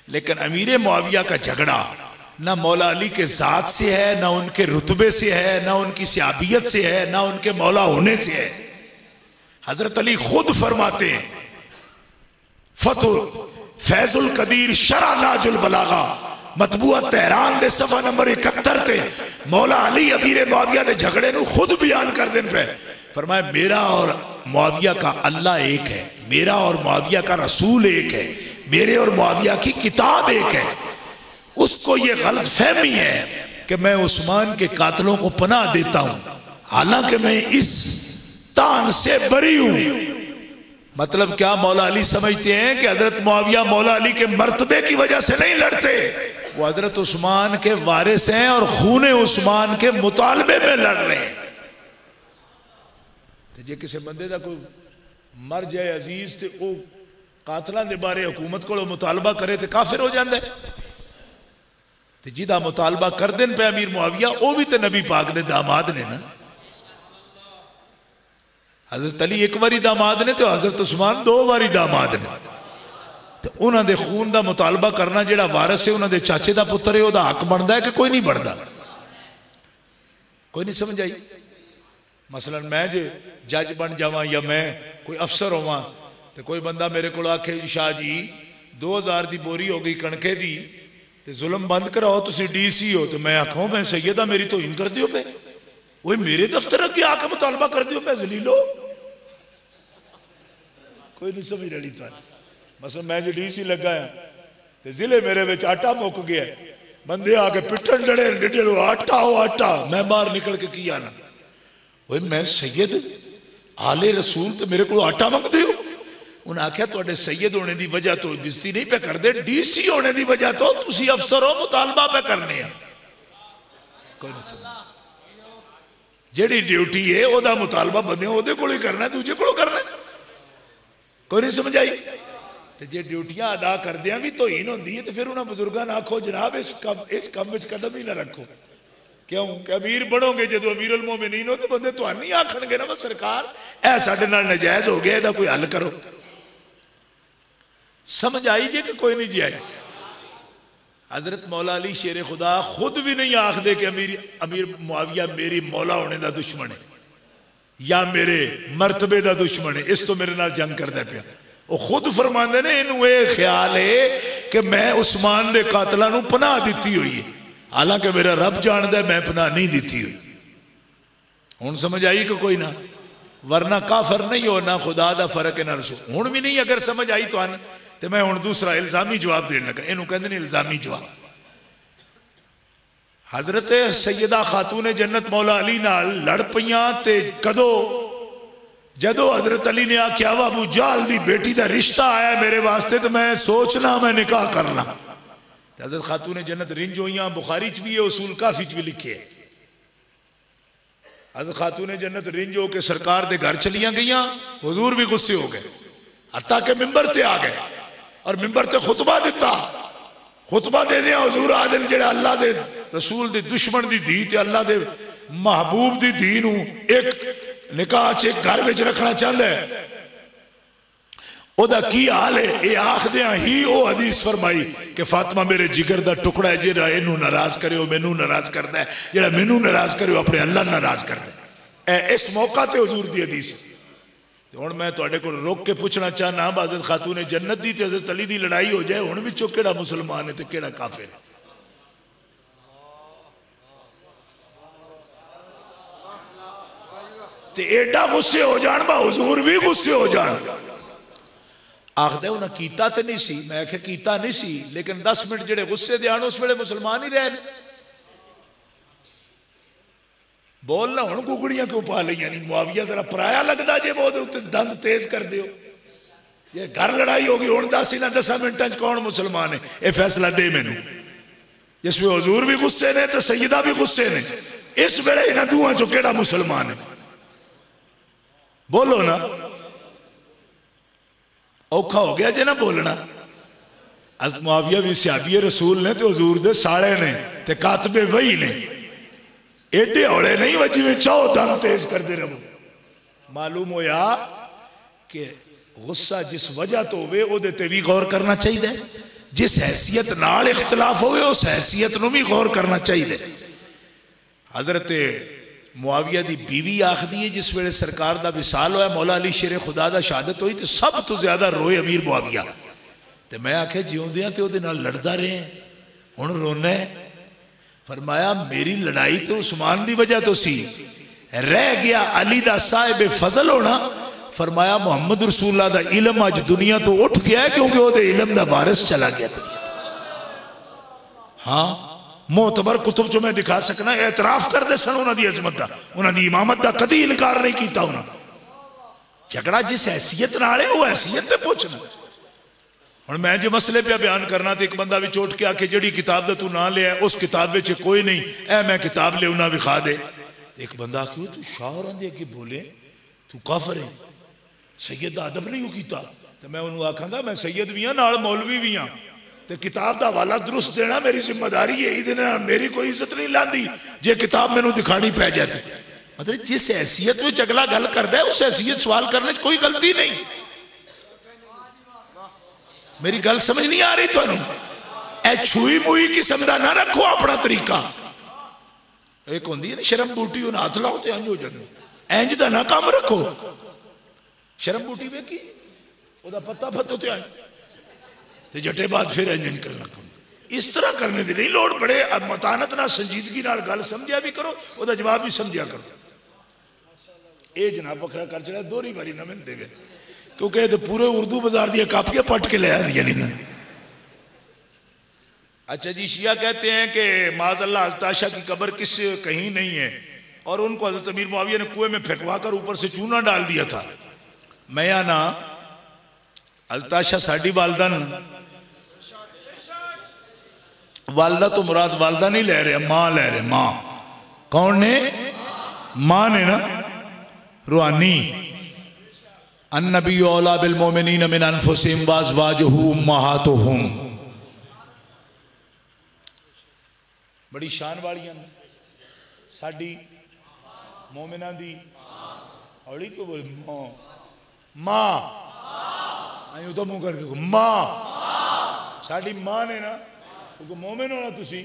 लेकिन अमीर मुआविया का झगड़ा ना मौला अली के जात से है, ना उनके रुतबे से है, ना उनकी सियाबियत से है, ना उनके मौला होने से है। हजरत अली खुद फरमाते हैं फतुह फैजुल कदीर शरा नाजुल बलागा मतबूआ तेहरान दे सफा नंबर 71 ते मौला अली अमीर मुआविया के झगड़े नू खुद बयान कर देन पे फरमाया मेरा और मुआविया का अल्लाह एक है, मेरा और मुआविया का रसूल एक है, मेरे और मुआविया की किताब एक है। उसको ये गलत फहमी है कि मैं उस्मान के कातलों को पनाह देता हूं, हालांकि मैं इस तान से बरी हूं। मतलब क्या मौला अली समझते हैं कि हजरत मुआविया मौला अली के मर्तबे की वजह से नहीं लड़ते, वो हजरत उस्मान के वारिस हैं और खूने उस्मान के मुतालबे में लड़ रहे हैं। जे किसी बंदे का कोई मर जाए अजीज तो वो कातलों के बारे हुकूमत को मुतालबा करे तो काफिर हो जाता है। तो जिदा मुतालबा कर देन पे अमीर मुआविया वो भी तो नबी पाक दे दामाद ने ना। हजरत अली एक बारी दामाद ने तो हजरत उस्मान 2 बारी दामाद ने। तो उन्होंने खून का मुतालबा करना जो वारस है उन्होंने चाचे का पुत्र है वह हक बनता है कि कोई नहीं बनता? कोई नहीं समझ आई। मसलन मैं जो जज बन जावा या मैं कोई अफसर होवा तो कोई बंदा मेरे को आखे शाह जी 2000 की बोरी हो गई कणके की तो जुल्म बंद कराओ तुम DC हो, तो मैं आखो मैं सैयदा मेरी तो इन कर दियो पे वो मेरे दफ्तर अगे आके मुतालबा कर दियो पे जलीलो। कोई नहीं समझ रही था। मसलन मैं जो DC लगा है तो जिले मेरे में आटा मुक गया, बंदे आके पिटन डे डिटेलो आटा हो आटा, मैं बाहर निकल के किया ना वो मैं सैयद आले रसूल तो मेरे को आटा मंगते हो। उन्हें आख्या तुहाडे सैयद होने की वजह तो बेइज्जती नहीं पे करते, DC होने की वजह तो तुसी अफसर हो मुतालबा पे करने। कोई नहीं समझ जेड़ी ड्यूटी है ओदा मुतालबा बंदे ओदे कोल ही करना, दूजे कोल करना। कोई नहीं समझ आई। तो जे ड्यूटियां अदा करदियां भी तोहीन होंदी है तो फिर उन्होंने बुजुर्गों ने आखो जनाब इस कम में कदम ही ना रखो। क्यों कि अमीर बनोगे जो अमीर उल मोमिनीन हो तो बंदे तो नहीं आखणगे ना सरकार ऐ साडे नाल नाजायज हो गया, इहदा कोई हल करो। समझ आई जी कि कोई नहीं जी आई। हजरत मौला अली शेर खुदा खुद भी नहीं आखते कि अमीर मुआविया मेरी मौला होने का दुश्मन है या मेरे मरतबे का दुश्मन है, इस तो मेरे नाल जंग करता पिया। वो खुद फरमाते ने इनू ये ख्याल है कि मैं उस्मान के कातलों को पनाह दी हुई है, हालांकि मेरा रब जानता है मैं पनाह नहीं दी हुई। हुण समझ आई कि कोई ना, वरना काफर नहीं हो ना खुदा का फर्क है ना रसूल। हुण भी नहीं अगर समझ आई तो मैं हुण दूसरा इल्जामी जवाब देने लगा। इनू कहते ने इल्जामी जवाब। हजरत सैयदा खातून जन्नत मौला अली नाल लड़ पईयां ते कदो जदों हजरत अली ने आख्या वा अबू जाल दी बेटी का रिश्ता आया मेरे वास्ते तो मैं सोचना मैं निकाह करना। हजरत खातून जन्नत रिंज होइयां, बुखारी च भी है, उसूल काफी च भी लिखे है। हजरत खातून जन्नत रिंज होके सरकार के घर चलियां गईयां, हुजूर भी गुस्से हो गए, हत्ता के मिंबर ते आ गए और मिंबर ते खुतबा दिता। खुतबा दे दिया हुजूर आदिल जेड़ा अल्लाह दे रसूल दे दुश्मन दी धी ते अल्लाह दे महबूब दी धी नू एक निकाह च एक घर में रखना चाहता है, ओदा की हाल है। ये आखदिया ही वो हदीस फरमाई कि फातिमा मेरे जिगर दा टुकड़ा है, जेड़ा इनू नाराज करे मैनू नाराज करता है, जेड़ा मैनू नाराज करे अपने अल्लाह नाराज करता है। इस मौका ते हुजूर दी हदीस। हुण मैं तुहाडे कोल रोक के पूछना चाहना हजरत खातून जन्नत दी ते हजरत अली दी लड़ाई हो जाए, हुण विचों केड़ा मुसलमान है ते केड़ा काफिर है? ते एडा गुस्से हो जान बा हुजूर भी गुस्से हो जान। आखदे उन्हें कीता तो नहीं सी, मैं आख्या कीता नहीं सी, लेकिन 10 मिनट जेड़े गुस्से दे आन उस वेले मुसलमान ही रहे। बोलना हुण गुगड़ियां क्यों पा लिया? नहीं मुआविया जरा पराया लगता जे वो दंद तेज कर दियो। ये घर लड़ाई होगी हुण दस इन्हां 10 मिनटां च कौन मुसलमान है? यह फैसला दे मैनू। जिसमें हजूर भी गुस्से ने तो सैयदा भी गुस्से ने। इस वेले इन्होंने दुआ चो केड़ा मुसलमान है? बोलो ना, औखा हो गया जे ना बोलना। मुआविया भी सियाबी रसूल ने तो हजूर दे साले ने ते कातबे वही ने। एडे हौले नहीं वह जिवें चाहो दम तेज करते रहो। मालूम होया कि गुस्सा जिस वजह तो होवे ओदे ते भी गौर करना चाहिए। जिस हैसियत नाल इख्तलाफ होवे उस हैसियत नूं भी गौर करना चाहिए। हजरत मुआविया दी बीवी आखदी है जिस वेले सरकार दा विसाल होया, मौला अली शेरे खुदा दा शहादत हुई तो सब तो ज्यादा रोए अमीर मुआविया। ते मैं आख्या जिउंदियां ते ओदे नाल लड़दा रहे हुण रोना है। फरमाया मेरी लड़ाई तो उस्मान दी वजह तो सी, रह गया अली दा साहिब फजल होना। फरमाया मोहम्मद रसूलुल्लाह दा इलम अज दुनिया तो उठ गया है क्योंकि ओदे इलम दा वारिस चला गया। हाँ मोतबर कुतुब चो मैं दिखा सकना एतराफ करते सन उन्होंने अजमत का, उन्होंने इमामत का कदी इनकार नहीं किया। उन्होंने झगड़ा जिस हैसियत नाल है वो हैसियत ते पूछना। हुण मैं जो मसले पे बयान करना तो एक बंदा भी चोट के आके जड़ी किताब दा तू ना लिया उस किताब में कोई नहीं, ऐ मैं किताब ले उन्हें विखा दे। एक बंदा आखियो तू शाह दे अगे बोले तू काफर है, सैयद का अदब नहीं किया। तो मैं उन्होंने आखांगा मैं सैयद भी हाँ नाल मौलवी भी हाँ, तो किताब का हवाला दुरुस्त देना मेरी जिम्मेदारी है। ये मेरी कोई इज्जत नहीं लाती जे किताब मैनू दिखानी पै जाती। मतलब जिस हैसियत में अगला गल करता है उस हैसियत सवाल करने कोई गलती नहीं। मेरी गल समझ नहीं आ रही तुहानू? ए छुई मुई किस्म का ना रखो अपना तरीका। एक होंदी है ना शर्म बूटी, उन्हें हाथ लाओ तो इंज हो जाते, इंज का ना काम रखो। शर्म बूटी वेखी ओदा पत्ता फतो तो जटे बाद फिर इंजन कर लग। इस तरह करने की नहीं लोड़। बड़े मतानत ना संजीदगी नाल गल समझिया भी करो, ओदा जवाब भी समझिया करो। ये जनाब बखरा कर चढ़ा दोहरी बारी ना मिलते गए क्योंकि ये तो पूरे उर्दू बाजार दिया कापियां पट के ले आदिया नहीं। अच्छा जी, शिया कहते हैं कि माज़अल्लाह अल्ताशा की कब्र किस कहीं नहीं है और उनको हज़रत अमीर मुआविया ने कुएं में फेंकवा कर ऊपर से चूना डाल दिया था। मैं या ना अल्ताशा साड़ी वालदा न, वालदा तो मुराद वालदा नहीं ले रहे, मां ले रहे। मां कौन ने? मां ने ना, रूहानी। अन्नबी औला बिल मोमिनीन मिन अनफुसिहिम व अज़वाजुहु उम्महातुहुम। बड़ी शान वालियां साडी मोमिना दी औली को बोले मां, मां आई तो मुंह करके मां साडी मां ने ना क्योंकि मोमिन होना तुसी।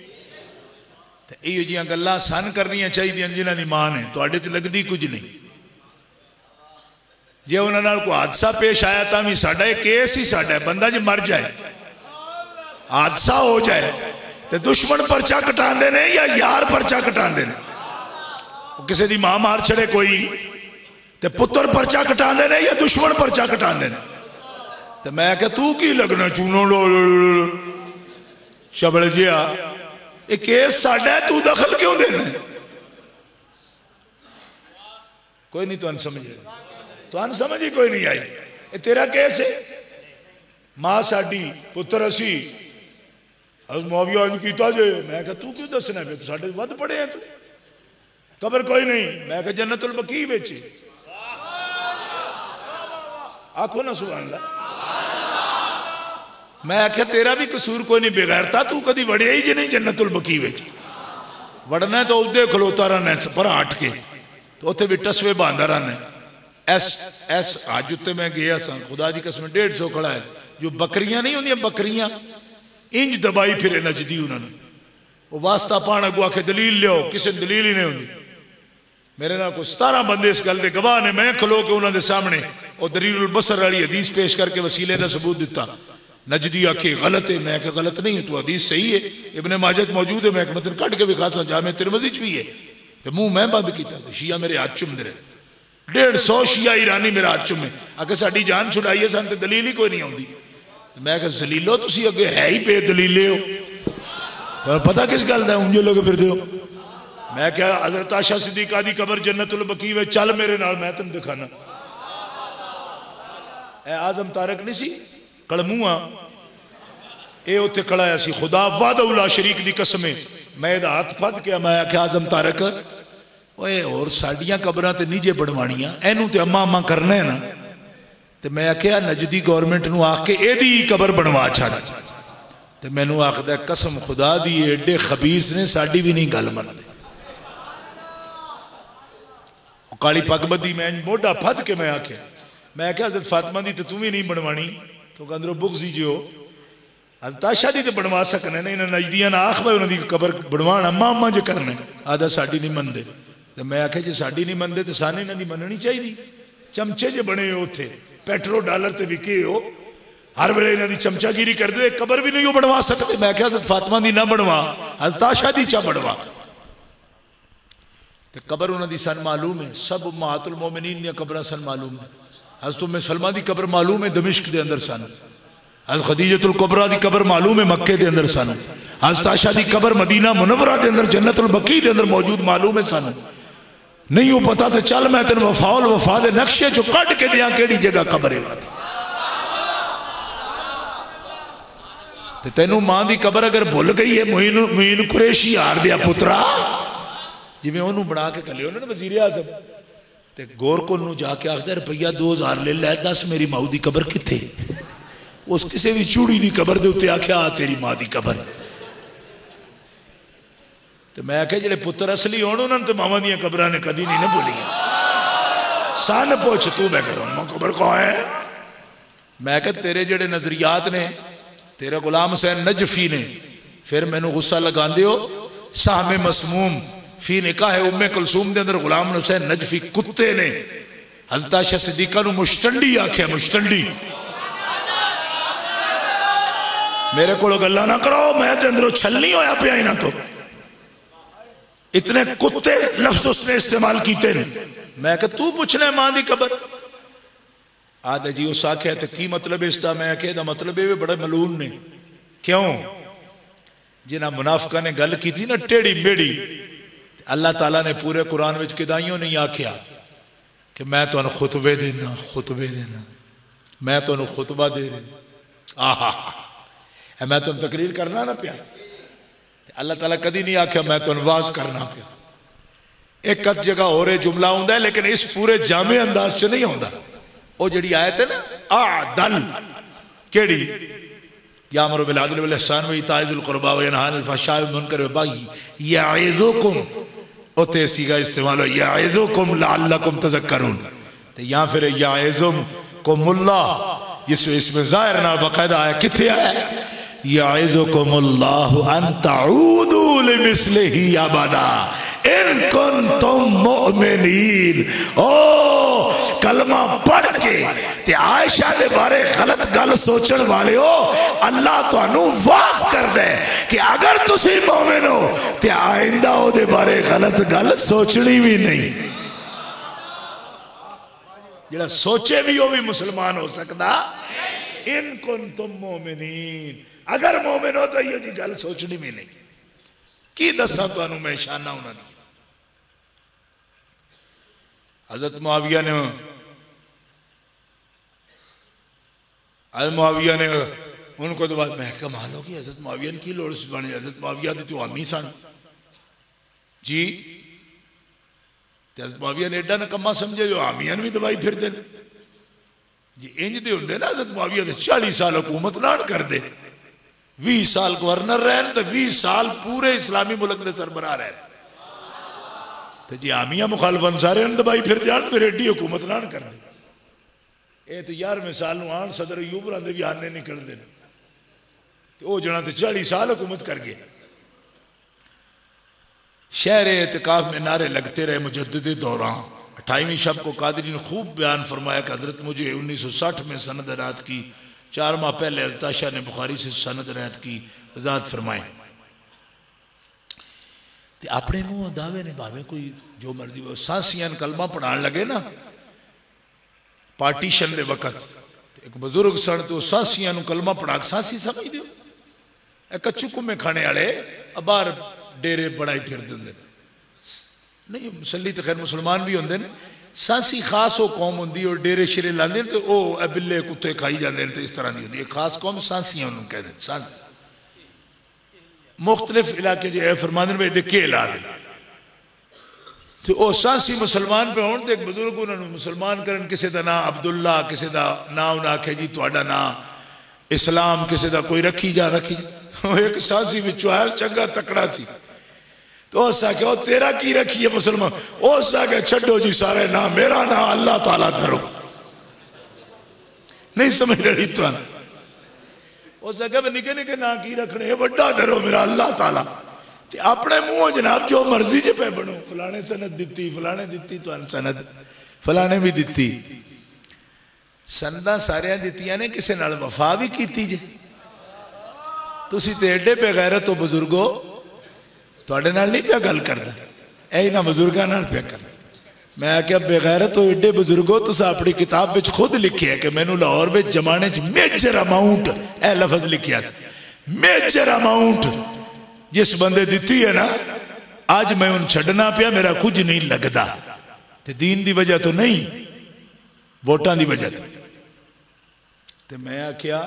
तो इहो जिहियां गल्लां सन करनियां चाहिए जिन्हां दी मां ने, तुहाडे ते लगदी कुछ नहीं। जे उन्हां नाल कोई हादसा पेश आया तो भी साडा ये केस ही साडा है। बंदा जो मर जाए हादसा हो जाए तो दुश्मन परचा कटांदे ने या यार परचा कटांदे ने? किसी दी मां मार छड़े कोई तो पुत्र परचा कटांदे ने या दुश्मन परचा कटांदे ने? तो मैं क्या तू की लगना चूनो लो शबल जिया, ये केस साडा है, तू दखल क्यों देना? कोई नहीं तुहानू समझ रहा, तुहानू समझ ही कोई नहीं आई। ये तेरा केस है। मां साडी पुत्र असी मुआविया इंज कीता जे। मैं क्या तू क्यों दसना फिर साडे वध पड़े हैं तू? कबर कोई नहीं। मैं क्या जन्नतुल बकी विच। आखो ना सुभान अल्लाह। मैं आख्या तेरा भी कसूर कोई नहीं, बेगैरता तू कदी वड़िया ही जे नहीं जन्नतुल बकी विच। वड़ना तो उदे खलोता रहना पर हट के तो उत्थे भी टसवे बांधा रहना। एस अज उत्ते मैं गया सा, खुदा की कसम 150 खड़ा है। जो बकरियां नहीं होंदियां बकरियां इंज दबाई फिरे नजदी उन्होंने। वो वास्ता पान अगू आखे दलील लियो, किसी दलील ही नहीं होंगी। मेरे नाल कोई 17 बंदे इस गल के गवाह ने। मैं खलो के उन्होंने सामने और दलीलुल बसर वाली हदीस पेश करके वसीले का सबूत दिता। नजदी आखे गलत है। मैं क्या गलत नहीं है, तो हदीस सही है, इब्ने माजा मौजूद है। मैं मतलब कट के विखा सा, जामे तिरमिज़ी भी है। तो मुंह मैं बंद किया तो शिया मेरे हाथ चुमदे रहे। 150 शिया ईरानी मेरा हाथ चुमे आके साड़ी जान छुड़ाई है, सन तो दलील ही कोई नहीं आती। मैं क्या दलीलो तुसी अगे है ही बेदलीले हो, तो पता किस गल का उंजे लोग फिर हो। मैं क्या हजरत आशा सिद्दीका दी कबर जन्नतुल बकी में चल मेरे नाल, मैं तेन दिखाना। आजम तारक नहीं सी कलमुआ, ये उत्थे खड़ा सी खुदा वादउला शरीक दी कसमें मैं हाथ फद के मैं आख्या आजम तारक ओए और साडियां कबरां ते नीजे बनवाणियां एनू ते अम्मा अम्मा करना है ना ते मैं आख्या नजदी गवर्नमेंट नू आख के एदी कबर बनवा छड़ ते मैनू आखदा कसम खुदा दी एडे खबीस ने साडी भी नहीं गल मनदे काली पग बदी मैं मोढ़ा फद के मैं आख्या हज़रत फातिमा दी ते तू भी नहीं बनवानी तो अंदरों बुगजी जो ताशा दी तो बनवा सकने ने इन्हें नजदियां ना आख भाई उन्होंने कबर बनवा अम्मा अम्मा जो करने आदा साड़ी नहीं मनते तो मैं आख्या जो साड़ी नहीं मनते तो साने इन्हों की मननी चाहिए चमचे जो बने हो उत्थे पेट्रोल डॉलर ते विके हो हर वेले इन्हों की चमचागिरी करते हो कबर भी नहीं हो बनवा सकते मैं आख्या हज़रत फातिमा दी ना बनवा हज़रत ताशा दी चा बनवा तो कबर उन्होंने सन मालूम है सब उम्महातुल मोमिनीन दी कबर सन मालूम है हज़रत उम्मे सलमा दी कबर मालूम है दमिश्क के अंदर सन हज़रत खदीजतुल कुबरा दी कबर मालूम है मक्के के अंदर सन हज़रत आयशा दी कबर मदीना मुनव्वरा के अंदर जन्नतुल बकी के अंदर मौजूद मालूम है सन नहीं हो पता तो चल मैं तेन वफाउल वफा दे नक्शे चो कट के दिया केड़ी जगह कबर है तेनू मां दी कबर अगर भुल गई है मुईन कुरैशी हार दिया पुत्रा जिवें ओनू बना के कले उन्होंने वजीर आज़म ते गोरकुल नू जाके आखदा रुपया 2000 ले लै दस मेरी माऊ दी कबर किथे उस किसी भी चूड़ी की कबर के उत्ते आख्या तेरी मां की कबर तो मैं आख्या जेडे पुत्र असली होने उन्होंने तो मावा दी कबर ने कदी नहीं ना भूलिया सन पुछ तू मैं कह कबर कौन है मैं कह तेरे जेडे नजरियात ने तेरा गुलाम हुसैन नजफी ने फिर मैनू गुस्सा लगा हो सामे मसमूम फी निकाह है उम्मे कुलसूम के अंदर गुलाम हुसैन नजफी कुत्ते ने हज़रत आयशा सिद्दीका नू मुश्तंडी आख्या मुश्तंडी मेरे को गल्ला ना करो मैं तो अंदरों छल नहीं होया पिया इन्हां तो इतने कुत्ते लफ्ज उसने इस्तेमाल किए ने मैं कहा तू पूछना मां की कबर आदे जी उस आख्या तो की मतलब इसका मैं आख्या मतलब ये बड़े मलून ने क्यों जिन्हें मुनाफिका ने गल की थी ना टेढ़ी मेढ़ी अल्लाह ताला ने पूरे कुरान विच किदाइयों नहीं आख्या कि मैं तुहानू खुतबे देना मैं तुहानू खुतबा दे रहा आहा मैं तुम तकरीर करना ना पिया अल्लाह ताला कदी नहीं आख्या मैं तुम वाज करना पिया एक अद जगह हो रहे जुमला आउंदा है लेकिन इस पूरे जामे अंदाज च नहीं आउंदा वो जिहड़ी आयत है ना आदल केड़ी यामरु बिल अदल वल इहसान व इताइ दिल कुरबा व यनहा अनिल फहशाइ वल मुनकर व बगी यइज़ुकुम ओते सीगा इस्तेमाल हो यइज़ुकुम लअल्लकुम तज़क्करून तो या फिर यइज़ुकुमुल्लाह इसमें ज़ाहिर ना बाकायदा आया किथे आया यइज़ुकुमुल्लाहु अन तऊदू लिमिस्लिही अबदा इन कुंतुम मुमिनीन ओ कलमा पढ़ के ते आयशा दे बारे गलत गल सोचण वाले हो अल्लाह तुहानू वाज कर दे कि अगर तुसी मोमिन हो ते आइंदा ओदे बारे गलत गल सोचनी भी नहीं जेड़ा सोचे भी वो भी मुसलमान हो सकता इन कुंतुम मुमिनीन अगर मोमिन हो तो ये गल सोचनी भी नहीं की दसा तुहानू मैं शाना उन्होंने हजरत मुआविया ने उनको तो बाद मैं कमाल होगी हजरत मुआविया ने की लोड़ बने हजरत मुआविया तो आमी सन जी हजरत मुआविया ने एडा नकम्मा समझे जो आमिया भी दवाई फिरते जी इंज दे होंगे ना हजरत मुआविया ने 40 साल हुकूमत ना कर दे 20 साल गवर्नर रहन तो 20 साल पूरे इस्लामी मुल्क के सरबराह रहन तो जी आमिया मुखालफन सारे दबाई फिर जान फिर एडी हुकूमत ना कर दे ये तो 11वें साल आन सदर अयूब होरां दे भी आने निकलते हैं वो जना तो 40 साल हुकूमत कर गए शहर एतिकाफ में नारे लगते रहे मुजद्दिद दौरान 28वीं शब को कादरी ने खूब बयान फरमाया कि हजरत मुझे 1960 में सनद रात की 4 माह पहले हज़रत आयशा ने बुखारी से सनद रात की वजाहत फरमाई अपने मुंह दावे ने भावे कोई जो मर्जी वो सांसियां कलमा पढ़ान लगे ना पार्टीशन के वक्त एक बुजुर्ग सन तो सांसियां कलमा पढ़ा सांसी समझ दो कच्चू कुमे खाने वाले बाहर डेरे बनाई फिर देंगे नहीं मुसली तो खैर मुसलमान भी होंगे सांसी खास वो कौम होंगी और डेरे शेरे लाते तो वह बिल्ले कुत्ते खाई जाते हैं तो इस तरह की होंगी खास कौम सांसियां कहते सांस मुख्तलिफ इलाके जो फरमाने में के ला दे तो वह सासी मुसलमान पे होने एक बुजुर्ग उन्होंने मुसलमान करन किसी का ना अब्दुल्ला किसी का ना उन्हें आखे जी थोड़ा ना इस्लाम किसी का कोई रखी जा एक सासी बिचो आया चंगा तकड़ा सी तो उस आखे तेरा की रखी है मुसलमान उस आखे छो जी सारे ना मेरा ना अल्लाह ताला धरो नहीं समझ रही तो उस आखे मैं निके निके ना की रखने बड़ा धरो मेरा अल्लाह ताला अपने मुंह जनाब जो मर्जी च पे बनो फलाने सनद दी फलाने दी तो सनद फलाने भी दी सनदा सारिया दित्तियां ने किसी नाल वफा भी की जे तुसी ते एडे बेगैरत तो बुजुर्गो तुहाडे नाल नहीं पिया गल करदा ऐ इन्हां बुजुर्गां नाल पिया कर मैं आख्या बेगैरत तो एडे बुजुर्गो तुस अपनी किताब विच खुद लिखे है कि मैनू लाहौर में जमाने च मेजर अमाउंट ए लफज लिखिया मेजर अमाउंट जिस बंदे दी है ना अज मैं उन छड़ना पिया मेरा कुछ नहीं लगता ते दीन की वजह तो नहीं वोटां की वजह तो मैं आख्या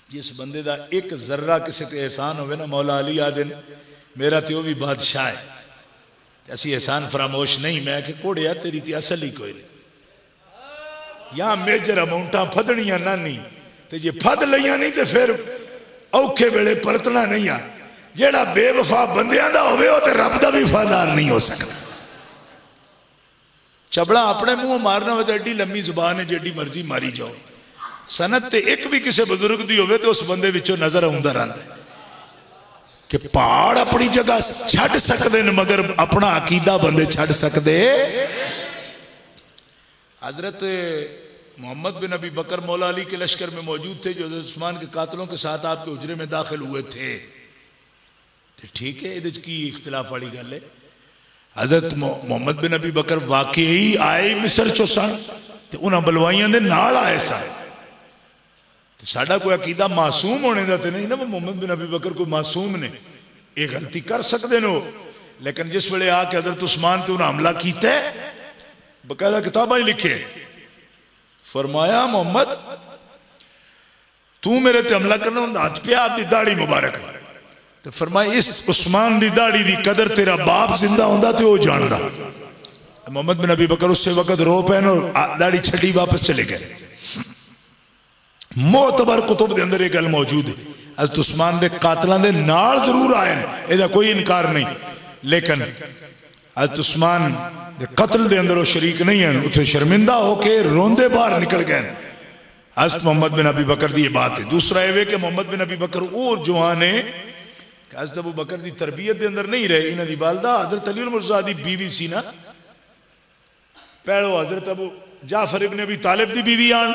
जिस बंदे का एक जर्रा किसी ते एहसान होवे ना मौला अली आदे मेरा तो भी बादशाह है असी एहसान फरामोश नहीं मैं आखे घोड़िया तेरी तो असल ही कोई नहीं या मेजर अमाउंटा फदनिया नानी ते जे फद लिया नहीं तो फिर औखे वेले परतना नहीं आ जेड़ा बेवफा बंदियां दा होवे ओ ते रब दा भी वफादार नहीं हो सकता चबड़ा अपने मुंह मारना हो तो एडी लम्मी जुबान है जेडी मर्जी मारी जाओ सनत ते एक भी किसी बुजुर्ग दी होवे तो उस बंदे विचों नजर आउंदा रहिंदा कि पहाड़ अपनी जगह छड़ सकते हैं मगर अपना अकीदा बंदे छड़ सकते हजरत मोहम्मद बिन अबी बकर मौला अली के लश्कर में मौजूद थे जो उस्मान के कातलों के साथ आपके उजरे में दाखिल हुए थे तो ठीक है ये की इख्तिलाफ वाली गल है हजरत मोहम्मद बिन अबी बकर वाकई आए मिस्र चो सन तो उन्होंने बलवाइया के नाल आए सन तो साडा कोई अकीदा मासूम होने का तो नहीं ना मोहम्मद बिन अबी बकर कोई मासूम ने ये गलती कर सकते हो लेकिन जिस वेले आके हजरत उस्मान ते उन्हें हमला किया बकायदा किताबा ही लिखे फरमाया मोहम्मद तू मेरे ते हमला करना हाथ पे आपकी दाढ़ी मुबारक तो फरमाया इस उस्मान की दाढ़ी की कदर तेरा बाप जिंदा होंदा ते वो जानदा मोहम्मद बिन अबी बकर उस वक्त रो पैन और दाढ़ी छड़ी वापस चले गए मोतबर कुतुब के अंदर एक गल मौजूद है हज़रत उस्मान के कातलों के नाल जरूर आए इसका कोई इनकार नहीं लेकिन हज़रत उस्मान के कत्ल के अंदर वो शरीक नहीं है उसे शर्मिंदा होके रोंदे बाहर निकल गए हज़रत मोहम्मद बिन अबी बकर की ये बात है दूसरा ये कि मोहम्मद बिन अबी बकर वो जवान है हज़रत अबू बकर की तरबियत के अंदर नहीं रहे इन्हों की वालदा हज़रत अली मुर्तज़ा की बीवी सी ना पहलो हज़रत अबू जाफर इब्न अबी तालिब की बीवी आन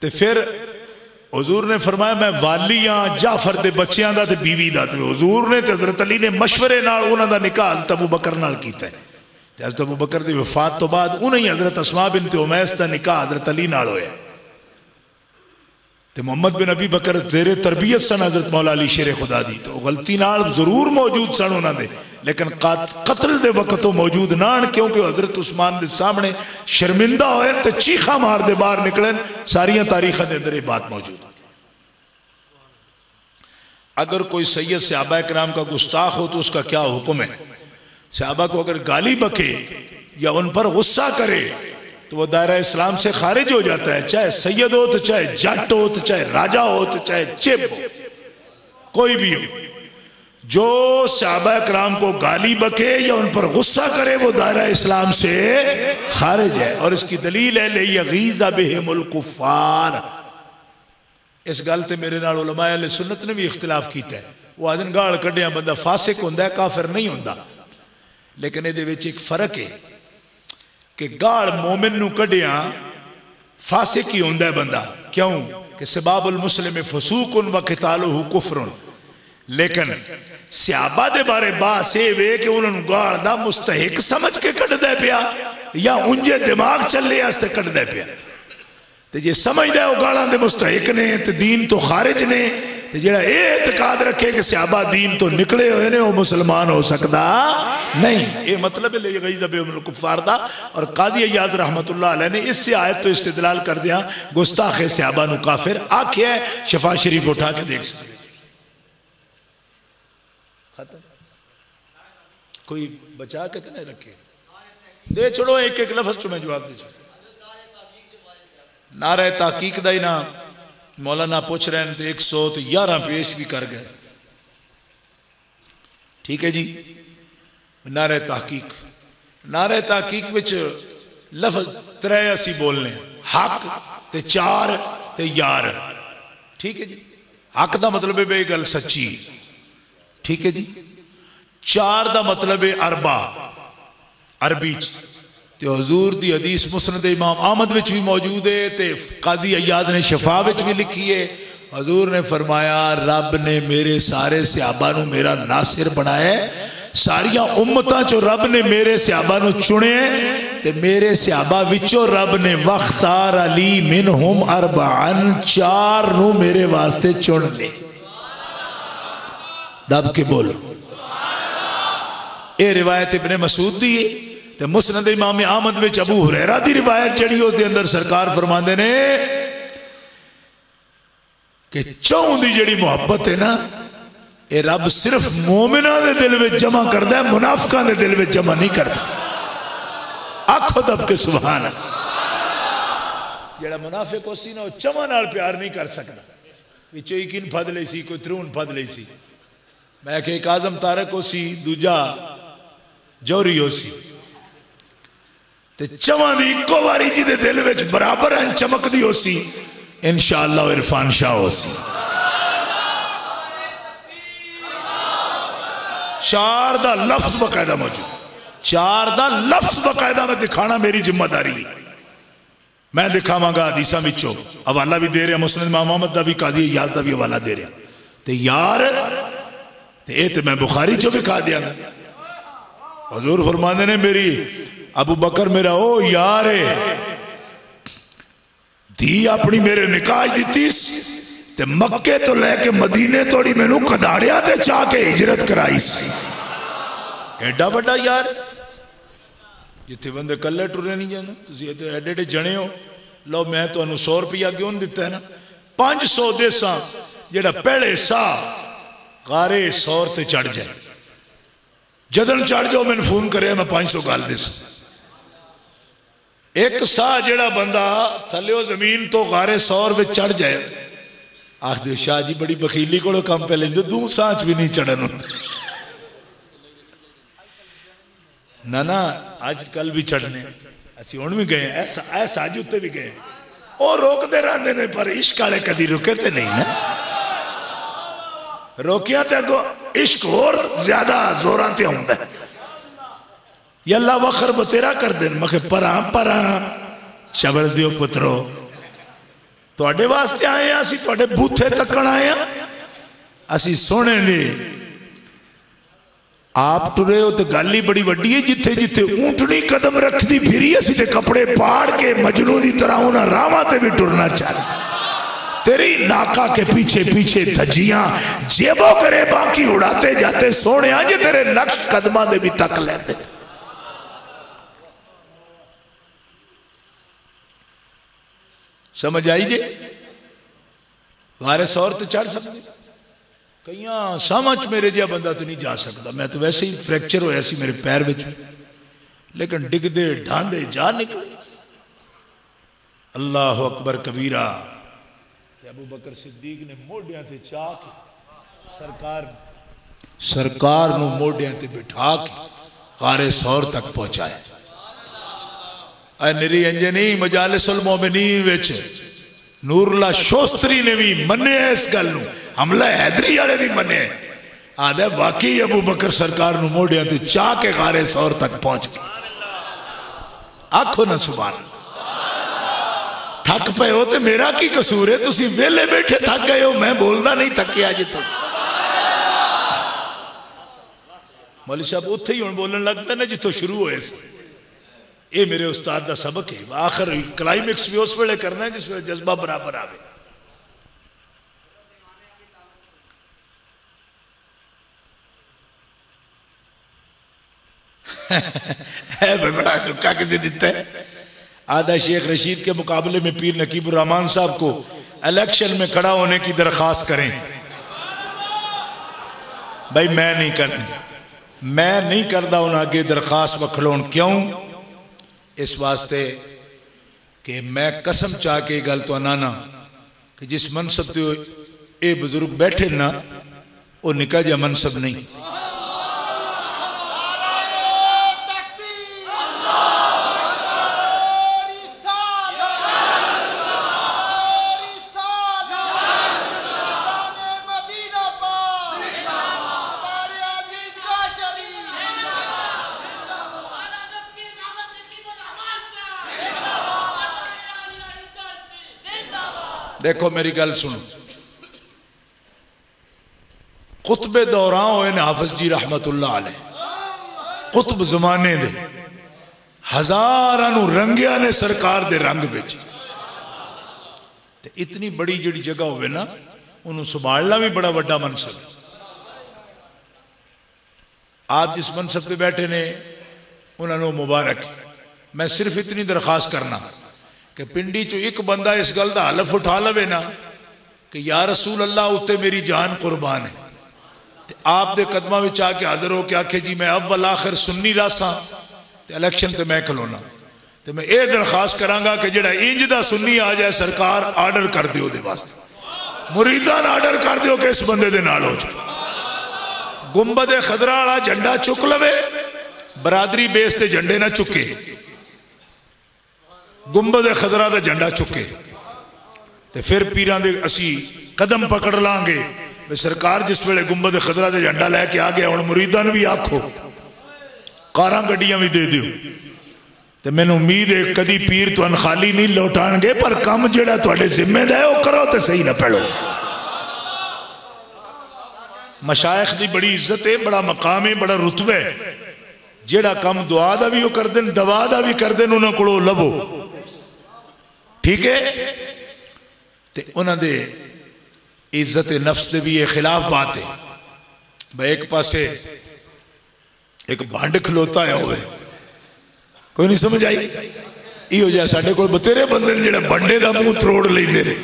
ते फिर हुजूर ने फरमाया मैं वाली हाँ जाफर के बच्चों का बीवी का हुजूर ने हजरत अली ने मशवरे नाल उन्हां दा निकाह हजरत अबू बकर नाल कीता है हजरत अबू बकर की वफात तो बाद उन्हें ही हजरत अस्मा बिनत उमैस का निकाह हजरत अली नाल होया ते मोहम्मद बिन अबी बकर जेरे तरबियत सन हजरत मौला अली शेर खुदा दी तो गलती नाल जरूर मौजूद सन उन्होंने लेकिन कत्ल दे वक्त तो मौजूद ना क्योंकि हजरत उस्मान के सामने शर्मिंदा होए तो चीखा मार दे बाहर निकले सारिया तारीखों के अंदर ये बात मौजूद अगर कोई सैयद सहाबा कराम का गुस्ताख हो तो उसका क्या हुक्म है सहाबा को अगर गाली बके या उन पर गुस्सा करे तो वह दायरा इस्लाम से खारिज हो जाता है चाहे सैयद हो तो चाहे जट हो तो चाहे राजा हो तो चाहे चिप हो कोई भी हो जो सहाबा कराम को गाली बके या उन पर गुस्सा करे वो दायरा इस्लाम से खारिज है और इसकी दलील है ले यगीज़ा बिहिमुल कुफ़ार इस गल ते मेरे नाल उलमा अहले सुन्नत ने भी इख्तिलाफ किया है वो आदन गाल कढ़िया बंदा फासिक होंदा है काफिर नहीं होंदा लेकिन ये एक फर्क है कि गाल मोमिन नू कढ़िया फासिक ही होंदा है बंदा क्यों कि सबाबुल मुस्लिम फसूकुन व क़ितालुहु कुफ्रुन लेकिन सहाबा दे बारे बात ये वे कि उन्होंने गाल दा मुस्तहिक समझ के कढ़दा पिया या उंजे दिमाग चलने वास्ते कढ़दा पिया तो जे समझदा है गालां दे मुस्तहिक ने तो दीन तो खारिज ने तो जेड़ा ये एतकाद रखे कि सहाबा दीन तो निकले हुए ने वो मुसलमान हो सकता नहीं ये मतलब है गईज़ा बिहिमुल कुफ़ार दा और काजी अय्याज़ रहमतुल्लाह अलैह ने इससे आयत तो इस्तिदलाल कर दिया गुस्ताखे सहाबा नू काफिर आख्या शफा शरीफ उठा के देख सकते खत्म। कोई बचा के तो नहीं रखे, दे छोड़ो एक एक लफ्ज चो मैं जवाब दे। नारे ताकीक का इनाम मौलाना पूछ रहे हैं तो 111 पेश भी कर गए। ठीक है जी। नारे ताकीक, नारे ताकीक विच लफ्ज 3 असी बोलने, हक ते 4 ते यार। ठीक है जी। हक का मतलब है बे गल सच्ची। ठीक है जी। 4 का मतलब है अरबा, अरबी ते हुजूर दी हदीस मुस्नद इमाम अहमद विच भी मौजूद है ते काजी अय्याद ने शिफा विच भी लिखी है। हुजूर ने फरमाया रब ने मेरे सारे सहाबा नू मेरा नासिर बनाया, सारिया उम्मतां चो रब ने मेरे सहाबा नू चुने ते मेरे सहाबा विचों रब ने वख्तार अली मिनहुम अरबान 4 नू मेरे वास्ते चुन ले। दब के बोलो। ये रिवायत इब्ने मसूद दी है ते मुस्नद इमाम अहमद विच अबू हुरैरा दी रिवायत जड़ी उसके अंदर सरकार फरमाते ने कि 4 दी जड़ी मुहब्बत है ना, ये रब सिर्फ मोमिना दे दिल में जमा करता है, मुनाफिकां दे दिल में जमा नहीं करता। आखो दब के सुभान अल्लाह। जेड़ा मुनाफिक होसी ना चमा नाल प्यार नहीं कर सकता, विचों यकीन फद लई सी, कोई त्रून फद लई सी। मैं कि एक आजम तारक होसी, दूजा जौहरी होसी, ते चमा दी इको वारी जी दे दिल में बराबर चमकदी होसी, इंशाअल्लाह इरफान शाह होसी। 4 दा लफ्ज बकायदा मौजूद, 4 दा लफ्ज बकायदा में दिखाना मेरी जिम्मेदारी है। मैं दिखावांगा हदीसां विचों, हवाला भी दे रहा मुस्लिम इमाम अहमद दा भी, काजी अय्याज दा भी हवाला दे रहा। ते यार ये तो मैं बुखारी चो भी खा दिया। हुजूर फरमाते ने मेरी अबू बकर मेरा ओ यार है, धी अपनी मेरे निकाह दी ते मक्के तो लैके मदीने तोड़ी मैनू कदाड़िया ते चाह के हिजरत कराई। एडा बड़ा यार, जिथे बंदे कल्ले टुरे नहीं जाना, तुम एडे एडे जने हो। लो मैं तुम्हें 100 रुपया क्यों नहीं दिता है ना, 500 देसा जेड़ा पहले सा गारे 100 ते चढ़ जाए, जदन चढ़ जाओ मैंने फोन करे मैं 500 गाल दे। एक सा जेड़ा बंदा थल्ले जमीन तो गारे 100 रुपये चढ़ जाए, आख दे शाह जी बड़ी बखीली को काम पे लेंगे, 2 सांच भी नहीं चढ़न ना ना। आज कल भी चढ़ने असि हुण भी गए, ऐसा अज उत्ते भी गए, और रोकते रहते ने पर इश्क वाले कदी रुके ते नहीं ना। रोकिया ते अगो इश्क होर ज्यादा जोरां ते आउंदा है। यल्ला वखर बतेरा कर देन, मैं परा परा शबल दियो पुत्रो, तुहाडे वास्ते आए हैं, असी तुहाडे बूथे तकण आए हैं। असी सोने ने आप टुरे हो तो गल ही बड़ी वड्डी है, जिथे जिथे ऊंटनी कदम रखती फिरी असी ते कपड़े पाड़ के मजनू की तरह उन्हें रावां ते भी टुरना चाह। तेरी नाका के पीछे पीछे धज्जियां जेबो करे बाकी उड़ाते जाते, सोने जे तेरे नक्श कदमां दे भी तक लेंदे। समझ आई जे? गारे 100 ते चढ़ सकते, कई समझ मेरे जिहा बंदा तो नहीं जा सकता। मैं तो वैसे ही फ्रैक्चर होया सी मेरे पैर में, लेकिन डिगदे ढांदे जा निकले। अल्लाह अकबर कबीरा। अबू बकर सिद्दीक ने मोढियां ते चाह के सरकार नू मोढियां ते बिठा के गारे 100 तक पहुंचाया। निरी इंजे नहीं, मजालिसुल मोमिनीन विच नूरुल्लाह शोस्त्री ने भी मन्ने इस गल नू, हमला हैदरी वाले भी मन्ने, आदे वाकई अबू बकर सरकार नू मोढियां ते चाह के गारे 100 तक पहुंच गए। आखो ना सुभान। थक पे हो तो मेरा की कसूर है, तुसी वेले बैठे थक गए हो, मैं बोलना नहीं थकिया अजे तो। मौलवी साहब उत्थे ही हुण बोलन लग पे ना जिथों शुरू होए सी। ये मेरे उस्ताद का सबक है। आखिर क्लाइमेक्स भी उस वेले करना है जिस वे जज्बा बराबर आवे। है बड़ा चुका किसी दिता है। आधा शेख रशीद के मुकाबले में पीर नकीबुर रहमान साहब को इलेक्शन में खड़ा होने की दरखास्त करें। भाई मैं नहीं करनी, मैं नहीं करता। उन्हें अगे दरखास्त वखलोन क्यों? इस वास्ते कि मैं कसम चाह के गल तो आना कि जिस मनसब से ये बुजुर्ग बैठे ना वो निका जिहा मनसब नहीं। देखो मेरी गल सुनो, कुतबे दौरान होए ने हाफिज जी रहमतुल्लाह अलैह, कुतब जमाने दे हजारां नूं रंगिया ने सरकार दे रंग विच। ते इतनी बड़ी जिहड़ी जगह होवे ना उन्होंने संभालना भी बड़ा वड्डा मनसब। आप जिस मनसब पे बैठे ने उन्होंने मुबारक। मैं सिर्फ इतनी दरखास्त करना कि पिंडी चो एक बंदा इस गल का हलफ उठा लवे ना कि या रसूल अल्लाह उत्ते मेरी जान कुर्बान है, ते आप दे कदमां विच आके हाजिर हो के आखे जी मैं अव्वल आखिर सुन्नी रासा ते इलेक्शन ते मैं खलोना, ते मैं ये दरखास्त करांगा कि जिहड़ा इंज दा सुन्नी आ जाए सरकार आर्डर कर दिओ दे वास्ते, मुरीदां आर्डर कर दिओ कि इस बंदे दे नाल हो जाए। गुंबद खदरा वाला झंडा चुक लवे, बरादरी बेस ते झंडे ना चुके, गुंबद खदरा का झंडा चुके ते फिर पीरां दे असी कदम पकड़ लांगे। सरकार जिस वेले गुंबद खदरा का झंडा लैके आ गया हुण मुरीदां नूं भी आखो कारां गड्डियां भी दे दिओ, ते मैनूं उम्मीद है कदी पीर तुहानूं खाली नहीं लौटाणगे, पर काम जिहड़ा तुहाडे जिम्मे दा है वो करो ते सही ना पड़ो। मशाइख दी बड़ी इज्जत है, बड़ा मकाम है, बड़ा रुतबा है। जिहड़ा काम दुआ दा भी वो कर देन, दवा दा भी कर देन, उन्हां कोलों लवो, ठीक है। ते उन्हां दे इज्जत नफ्स दे भी ये खिलाफ बात है। भाई एक पासे एक भंड खलोता है होवे, कोई नहीं समझ आई, इहो जिहा साडे कोल बतेरे बंदे ने जिहड़े भंडे दा मुंह त्रोड़ लैंदे ने।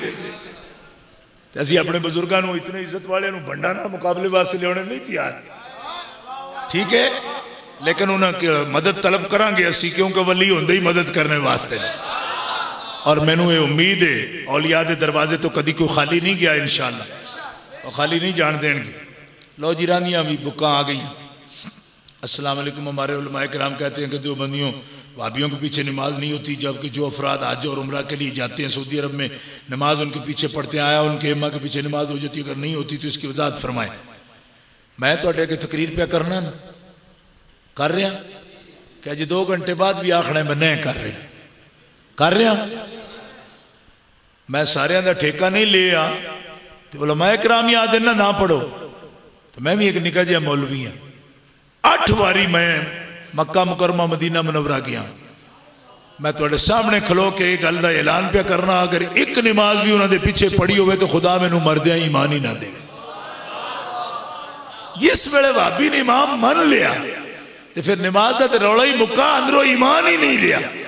ते असीं अपने बुजुर्गां नूं इतने इज्जत वाले नूं भंडा ना मुकाबले वास्ते लियाने नहीं तैयार, ठीक है, लेकिन उन्हें मदद तलब करांगे असी, क्योंकि वली होंदे ही मदद करने वास्ते। और मैनू ये उम्मीद है औलिया दे दरवाजे तो कभी कोई खाली नहीं गया इंशाअल्लाह, और खाली नहीं जान देंगे। लो जी रानियाँ भी बुक्का आ गई। अस्सलाम वालेकुम। हमारे उलमाए किराम कहते हैं कि देवबंदियों भाभियों के पीछे नमाज नहीं होती, जबकि जो अफराद हज और उम्रा के लिए जाते हैं सऊदी अरब में नमाज उनके पीछे पढ़ते आया, उनके अम्मा के पीछे नमाज हो जाती, अगर नहीं होती तो इसकी वजाहत फरमाएं। मैं तो अगे तकरीर पे करना ना कर रहा कि अज 2 घंटे बाद भी आखना मैं नहीं कर रहा। मैं सारिਆਂ ਦਾ ठेका नहीं लिया, तो उलमाए किराम याद है ना पढ़ो, तो मैं भी एक निका जिहा मौलवी हाँ। 8 बारी मैं मक्का मुकरमा मदीना मुनव्वरा गया। मैं तुहाडे सामने खलो के एक गल दा ऐलान पे करना, अगर एक नमाज भी उन्होंने पीछे पढ़ी होवे तो खुदा मैनू मरदियां ईमान ही ना दे। जिस वेले भाभी ने इमाम मन लिया तो फिर नमाज का तो रौला ही मुक्का, अंदरों ईमान ही नहीं रहा।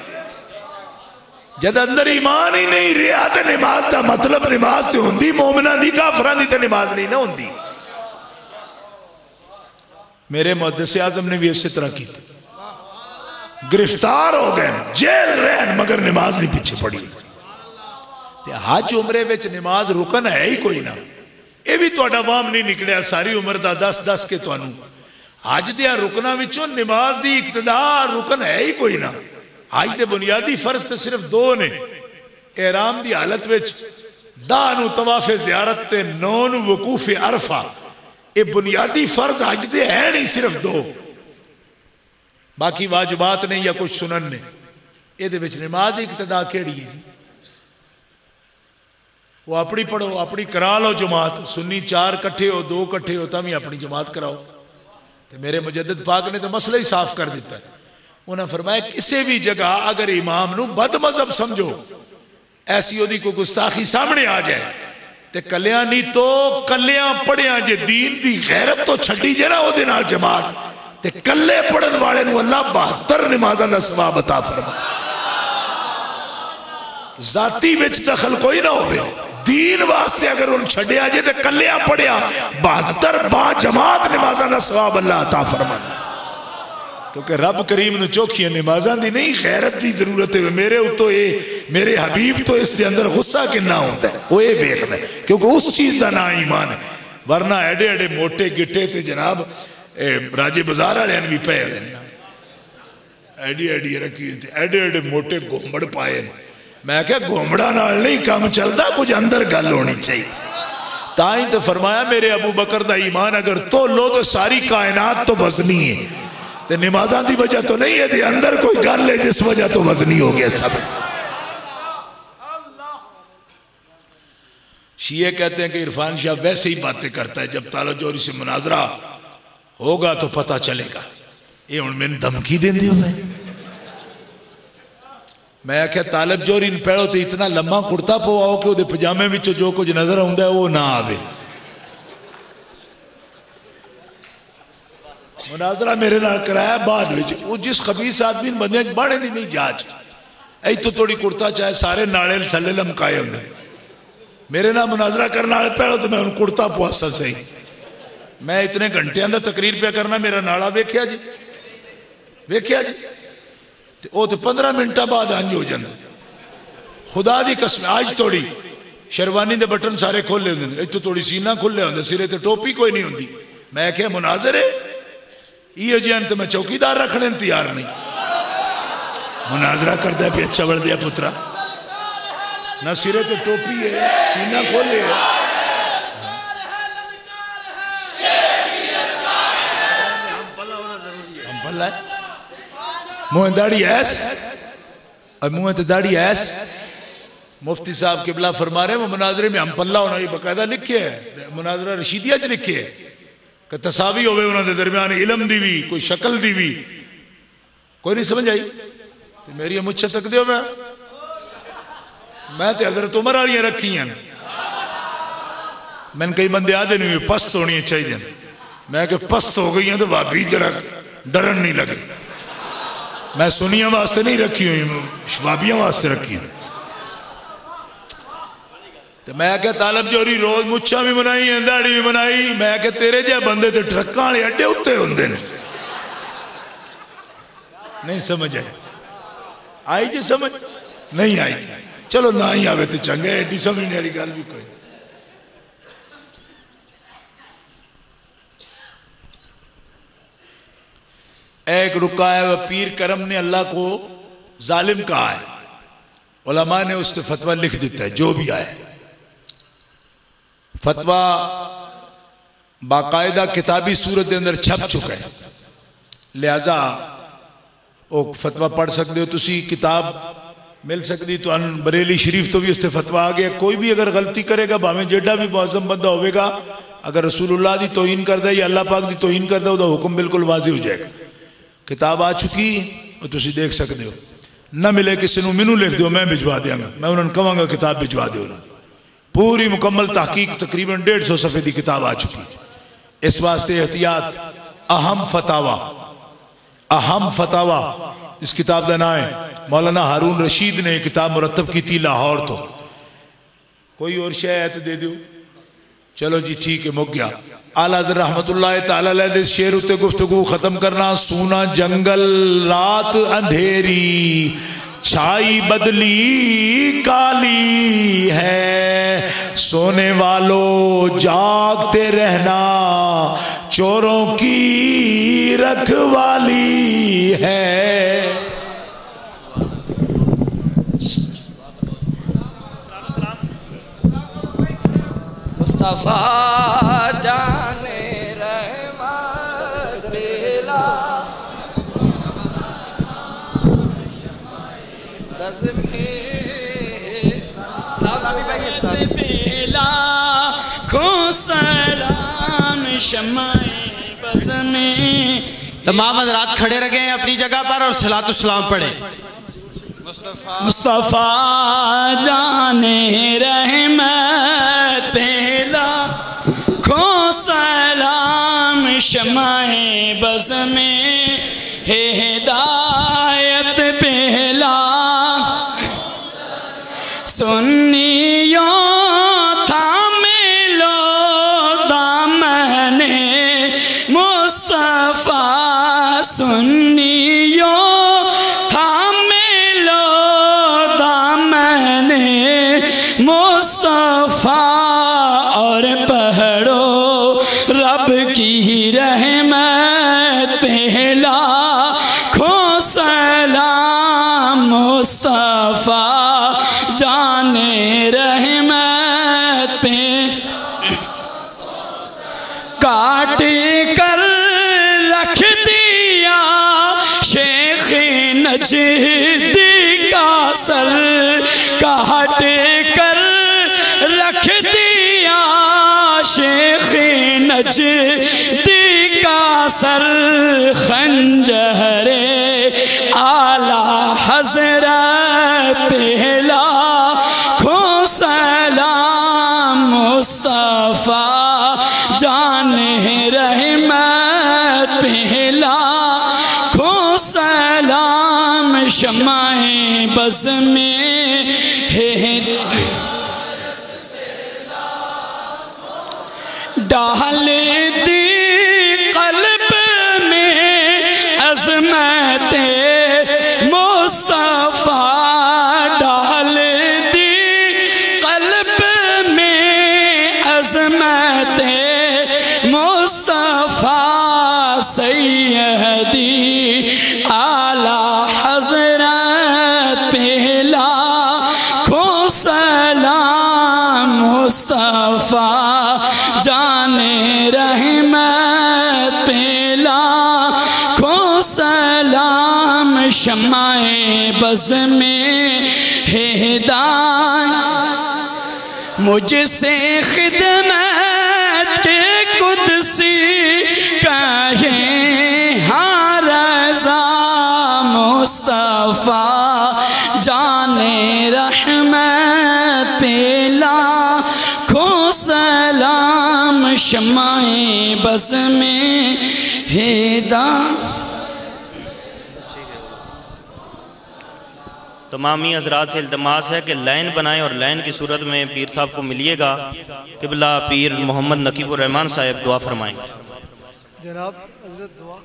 जब अंदर ईमान ही नहीं रहा तो नमाज का मतलब नमाज तो होंदी मोमिना दी, काफरां दी तो नमाज नहीं ना होंदी। मेरे मुहद्दिस आज़म ने भी इसी तरह की, गिरफ्तार हो गए, जेल रहे, मगर नमाज नहीं पीछे पड़ी। हज उमरे विच नमाज रुकन है ही कोई ना, ये भी तुहाडा वाम नहीं निकलिया सारी उम्र का 10-10 के तुहानू हज दिया रुकना विचों नमाज की इक्तदा रुकन है ही कोई ना। हज के बुनियादी फर्ज तो सिर्फ 2 ने, एहराम की हालत विच दाह नूं तवाफे ज़ियारत ते 9 नूं वकूफ़े अरफा, ये बुनियादी फर्ज हज दे है नहीं, सिर्फ 2, बाकी वाजिबात नहीं या कुछ सुनन ने। ये नमाज इक्तदा केड़ी है जी? वो अपनी पढ़ो, अपनी करा लो जमात, सुन्नी 4 कट्ठे हो 2 कट्ठे हो तभी अपनी जमात कराओ। तो मेरे मुजद्दिद पाक ने तो मसला ही साफ कर दिता है। उन्हें फरमाया किसी भी जगह अगर इमाम नूं बद मजहब समझो, ऐसी ओदी कोई गुस्ताखी सामने आ जाए तो कलिया नहीं तो कलिया पढ़िया जे दीन दी गैरत तो छड्डी जे ना ओदे नाल जमात, ते कल्ले पढ़न वाले नूं अल्लाह 72 नमाज़ां दा सवाब अता फरमाए। जाती विच दखल कोई ना होवे, दीन वास्ते अगर उन छड़िया जे ते कलिया पढ़िया 72 बा जमात नमाज़ां दा सवाब अल्लाह अता फरमांदा। क्योंकि रब करीम नूं चौखियां नमाज़ां दी नहीं गैरत की जरूरत है। मेरे उतो ये मेरे हबीब तो इसके अंदर गुस्सा कितना होता है वो ये देखना है, क्योंकि उस चीज़ का ना ईमान है। वरना एडे एडे मोटे गिट्टे ते जनाब राजे बाजार वाले भी पे एडी एडी रखी एडे एडे मोटे घोंबड़ पाए। मैं क्या घोंबड़ा नाल नहीं काम चलता, कुछ अंदर गल होनी चाहिए। ताई तो फरमाया मेरे अबू बकर दा ईमान अगर तो लो तो सारी कायनात तो वजनी है, तो नमाज़ां दी वजह तो नहीं है, अंदर कोई गल है जिस वजह तो वजनी हो गया सब। शिये कहते हैं कि इरफान शाह वैसे ही बातें करता है, जब तालब जोरी से मुनाजरा होगा तो पता चलेगा। ये हुण मैंने धमकी देंदी हो मैं आख्या तालब जोरी पहलो तो इतना लम्मा कुर्ता पवाओ कि वो पजामे में जो कुछ नजर आता है वो ना आवे। मुनाजरा मेरे नाल कराया बाद में, वो जिस खबीस आदमी बंदे बाणे दी नहीं जांच ऐ तो थोड़ी कुर्ता चाहे सारे नाले थले लमकाए होंगे। मेरे नाल मुनाजरा करने वाले पहले तो मैं उन कुर्ता पवासा सही। मैं इतने घंटिया का तकरीर पे करना, मेरा नाला वेख्या जी वेख्या जी वो तो 15 मिनटा बाद अंज हो जाता। खुदा की कसम आज थोड़ी शेरवानी के बटन सारे खोले होंगे, इतों थोड़ी सीना खुले होंगे, सिरे ते टोपी कोई नहीं होंगी। मैं क्या मुनाजरे ये जी तो मैं चौकीदार रखने तैयार नहीं। मुनाजरा करता पे अच्छा बढ़ दिया पुत्रा, ना सिरे ते टोपी है सीना खोले है। मुँह दाढ़ी ऐस और मुँह तो दाढ़ी ऐस। मुफ्ती साहब किबला फरमा रहे वो मुनाजरे में हम पल्ला होना ये बाकायदा लिखे है, मुनाजरा रशीदिया च लिखे है कि तसावी होवे उन्होंने दरमियान इलम दी भी कोई शक्ल दी भी। कोई नहीं समझ आई तो मेरी मुच्छा तक दो। मैं तो हजरत उमर वाली रखी हैं। मैंने कई बंदे आदे नहीं पस्त होनी चाहिए। मैं कि पस्त हो गई हैं तो भाभी जरा डरन नहीं लगे। मैं सुनिया वास्ते नहीं रखी हुई, शबाबियां वास्ते रखी है। तो मैं क्या तालब जोरी रोज मुच्छा भी बनाई है दाढ़ी भी बनाई। मैं क्या तेरे जे बंदे तो ट्रकों वाले अड्डे उत्ते होंगे नहीं समझ आई। आई जी समझ नहीं आई, चलो ना ही आवे तो चंगा, एडी समझने वाली गल भी कोई। एक रुका है वह पीर करम ने अल्लाह को जालिम कहा है, उलमा ने उसने फतवा लिख देता है। जो भी आए फतवा बाकायदा किताबी सूरत के अंदर छप चुका है, लिहाजा वो फतवा पढ़ सकते हो। तुसी किताब मिल सकती तो बरेली शरीफ तो भी उससे फतवा आ गया। कोई भी अगर गलती करेगा भावें जेडा भी मौजम बंदा होगा, अगर रसूलुल्लाह की तोहीन करता या अल्लाह पाक की तोहीन करता उसका हुक्म बिल्कुल वाज़ेह हो जाएगा। किताब आ चुकी और तुसी देख सकते हो। ना मिले किसी को मैनू लिख दो, मैं भिजवा देंगा। मैं उन्होंने कहांगा किताब भिजवा दो। पूरी मुकम्मल तहकीक तकरीबन 150 सफ़े की किताब आ चुकी। इस वास्ते एहतियात अहम फतावा इस किताब का नाम है। मौलाना हारून रशीद ने किताब मुरतब की थी लाहौर। तो कोई और शय है तो दे दो। चलो जी ठीक है, मुक गया। आला रहमतुल्लाह तआला अलैह दे शेर उत्ते गुफ्तगू खत्म करना। सूना जंगल रात अंधेरी, छाई बदली काली है, सोने वालों जागते रहना, चोरों की रखवाली है। मुस्तफा जाने रहमत पेला बस पेला खो सलाम शमाए बस में। तमाम हज़रात खड़े रह गए अपनी जगह पर और सलातु सलाम पढ़े। मुस्तफा जाने रहमत पेला खो सलाम शमाए बस में है हिदायत पेला। सुन्नियों था में मुस्तफ़ा और पढ़ो रब की रहमत पे लाखों सलाम मुस्तफ़ा जाने रहमत पे काट कर रख दिया शेख नजदी का सर काट कर रख दिया शेख नजदी का सर खंजरे आला हजरत पहला खो सलाम मुस्तफ़ा जाने रहमत पहला खो सलाम शमाए बस में है डाल दी कल्ब में अज़मत मुस्तफ़ा डाल दी कल्ब में अज़मत मुस्तफ़ा सैयदी आला हज़रत पहला खो सलाम मुस्तफ़ा जाने रहमत पहला खो सलाम शमाए बज़ में हिदायत मुझसे खिदमत के कुदसी कहे हाँ रज़ा मुस्तफ़ा जाने रहमत पहला खो सलाम शमाए बस में हिदा। तमामी हज़रात से इल्तमास है कि लाइन बनाएं और लाइन की सूरत में पीर साहब को मिलिएगा। क़िबला पीर मोहम्मद नकीबुर रहमान साहब दुआ फरमाएं। जनाब हज़रत दुआ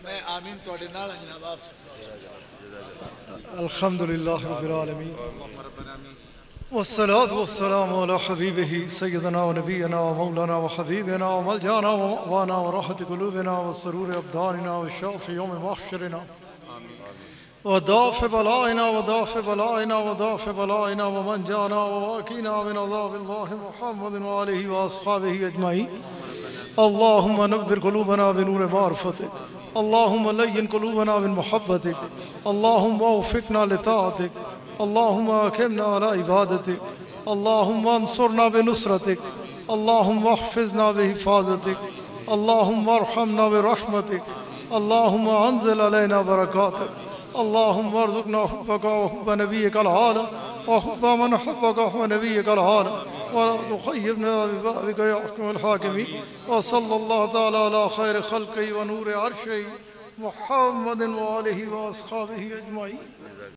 मैं आमीन तोड़े नाल जनाब आप अल्हम्दुलिल्लाह रब्बिल आलमीन वस्सलातु वस्सलामु अला हबीबिही सय्यदना व नबियना व मौलाना व हबीबना व मलजाना व मअवाना व राहत क़ुलूबिना व सरूर अब्दानिना व शाफ़ी यौम महशरिना व दाफ़ बलाइना व दाफ़ बलाइना व दाफ़ बलाइना व मन जाना व वाक़ीना मिन अज़ाबिल्लाहि मुहम्मदिन व आलिहि व अस्हाबिहि अजमाईन। अल्लाहुम्मा नव्विर क़ुलूबना बिनूरि मारिफ़तिक अल्लाहुम्मा लय्यिन क़ुलूबना बिन मुहब्बतिक अल्लाहुम्मा वफ़िक़ना लिताअतिक अल्लाहुम्मा अक़िमना अला इबादतिक अल्लाहुम्मा अंसुरना बिनुसरतिक अल्लाहुम्मा अहफ़िज़ना बिहिफ़ाज़तिक अल्लाहुम्मा अरहमना बिरहमतिक अल्लाहुम्मा अंज़िल अलैना बरकातक अल्लाहुम्मा अर्ज़ुक़ना हुब्बका व हुब्ब नबिय्यिकल आला व हुब्ब मन अहब्बका व नबिय्यिकल आला व ला तुख़य्यिबना बिबाबिका या अहकमल हाकिमीन व सल्लल्लाहु तआला अला खैर ख़ल्क़िही व नूरि अर्शिही मुहम्मदिन व आलिहि व अस्हाबिही अजमाईन।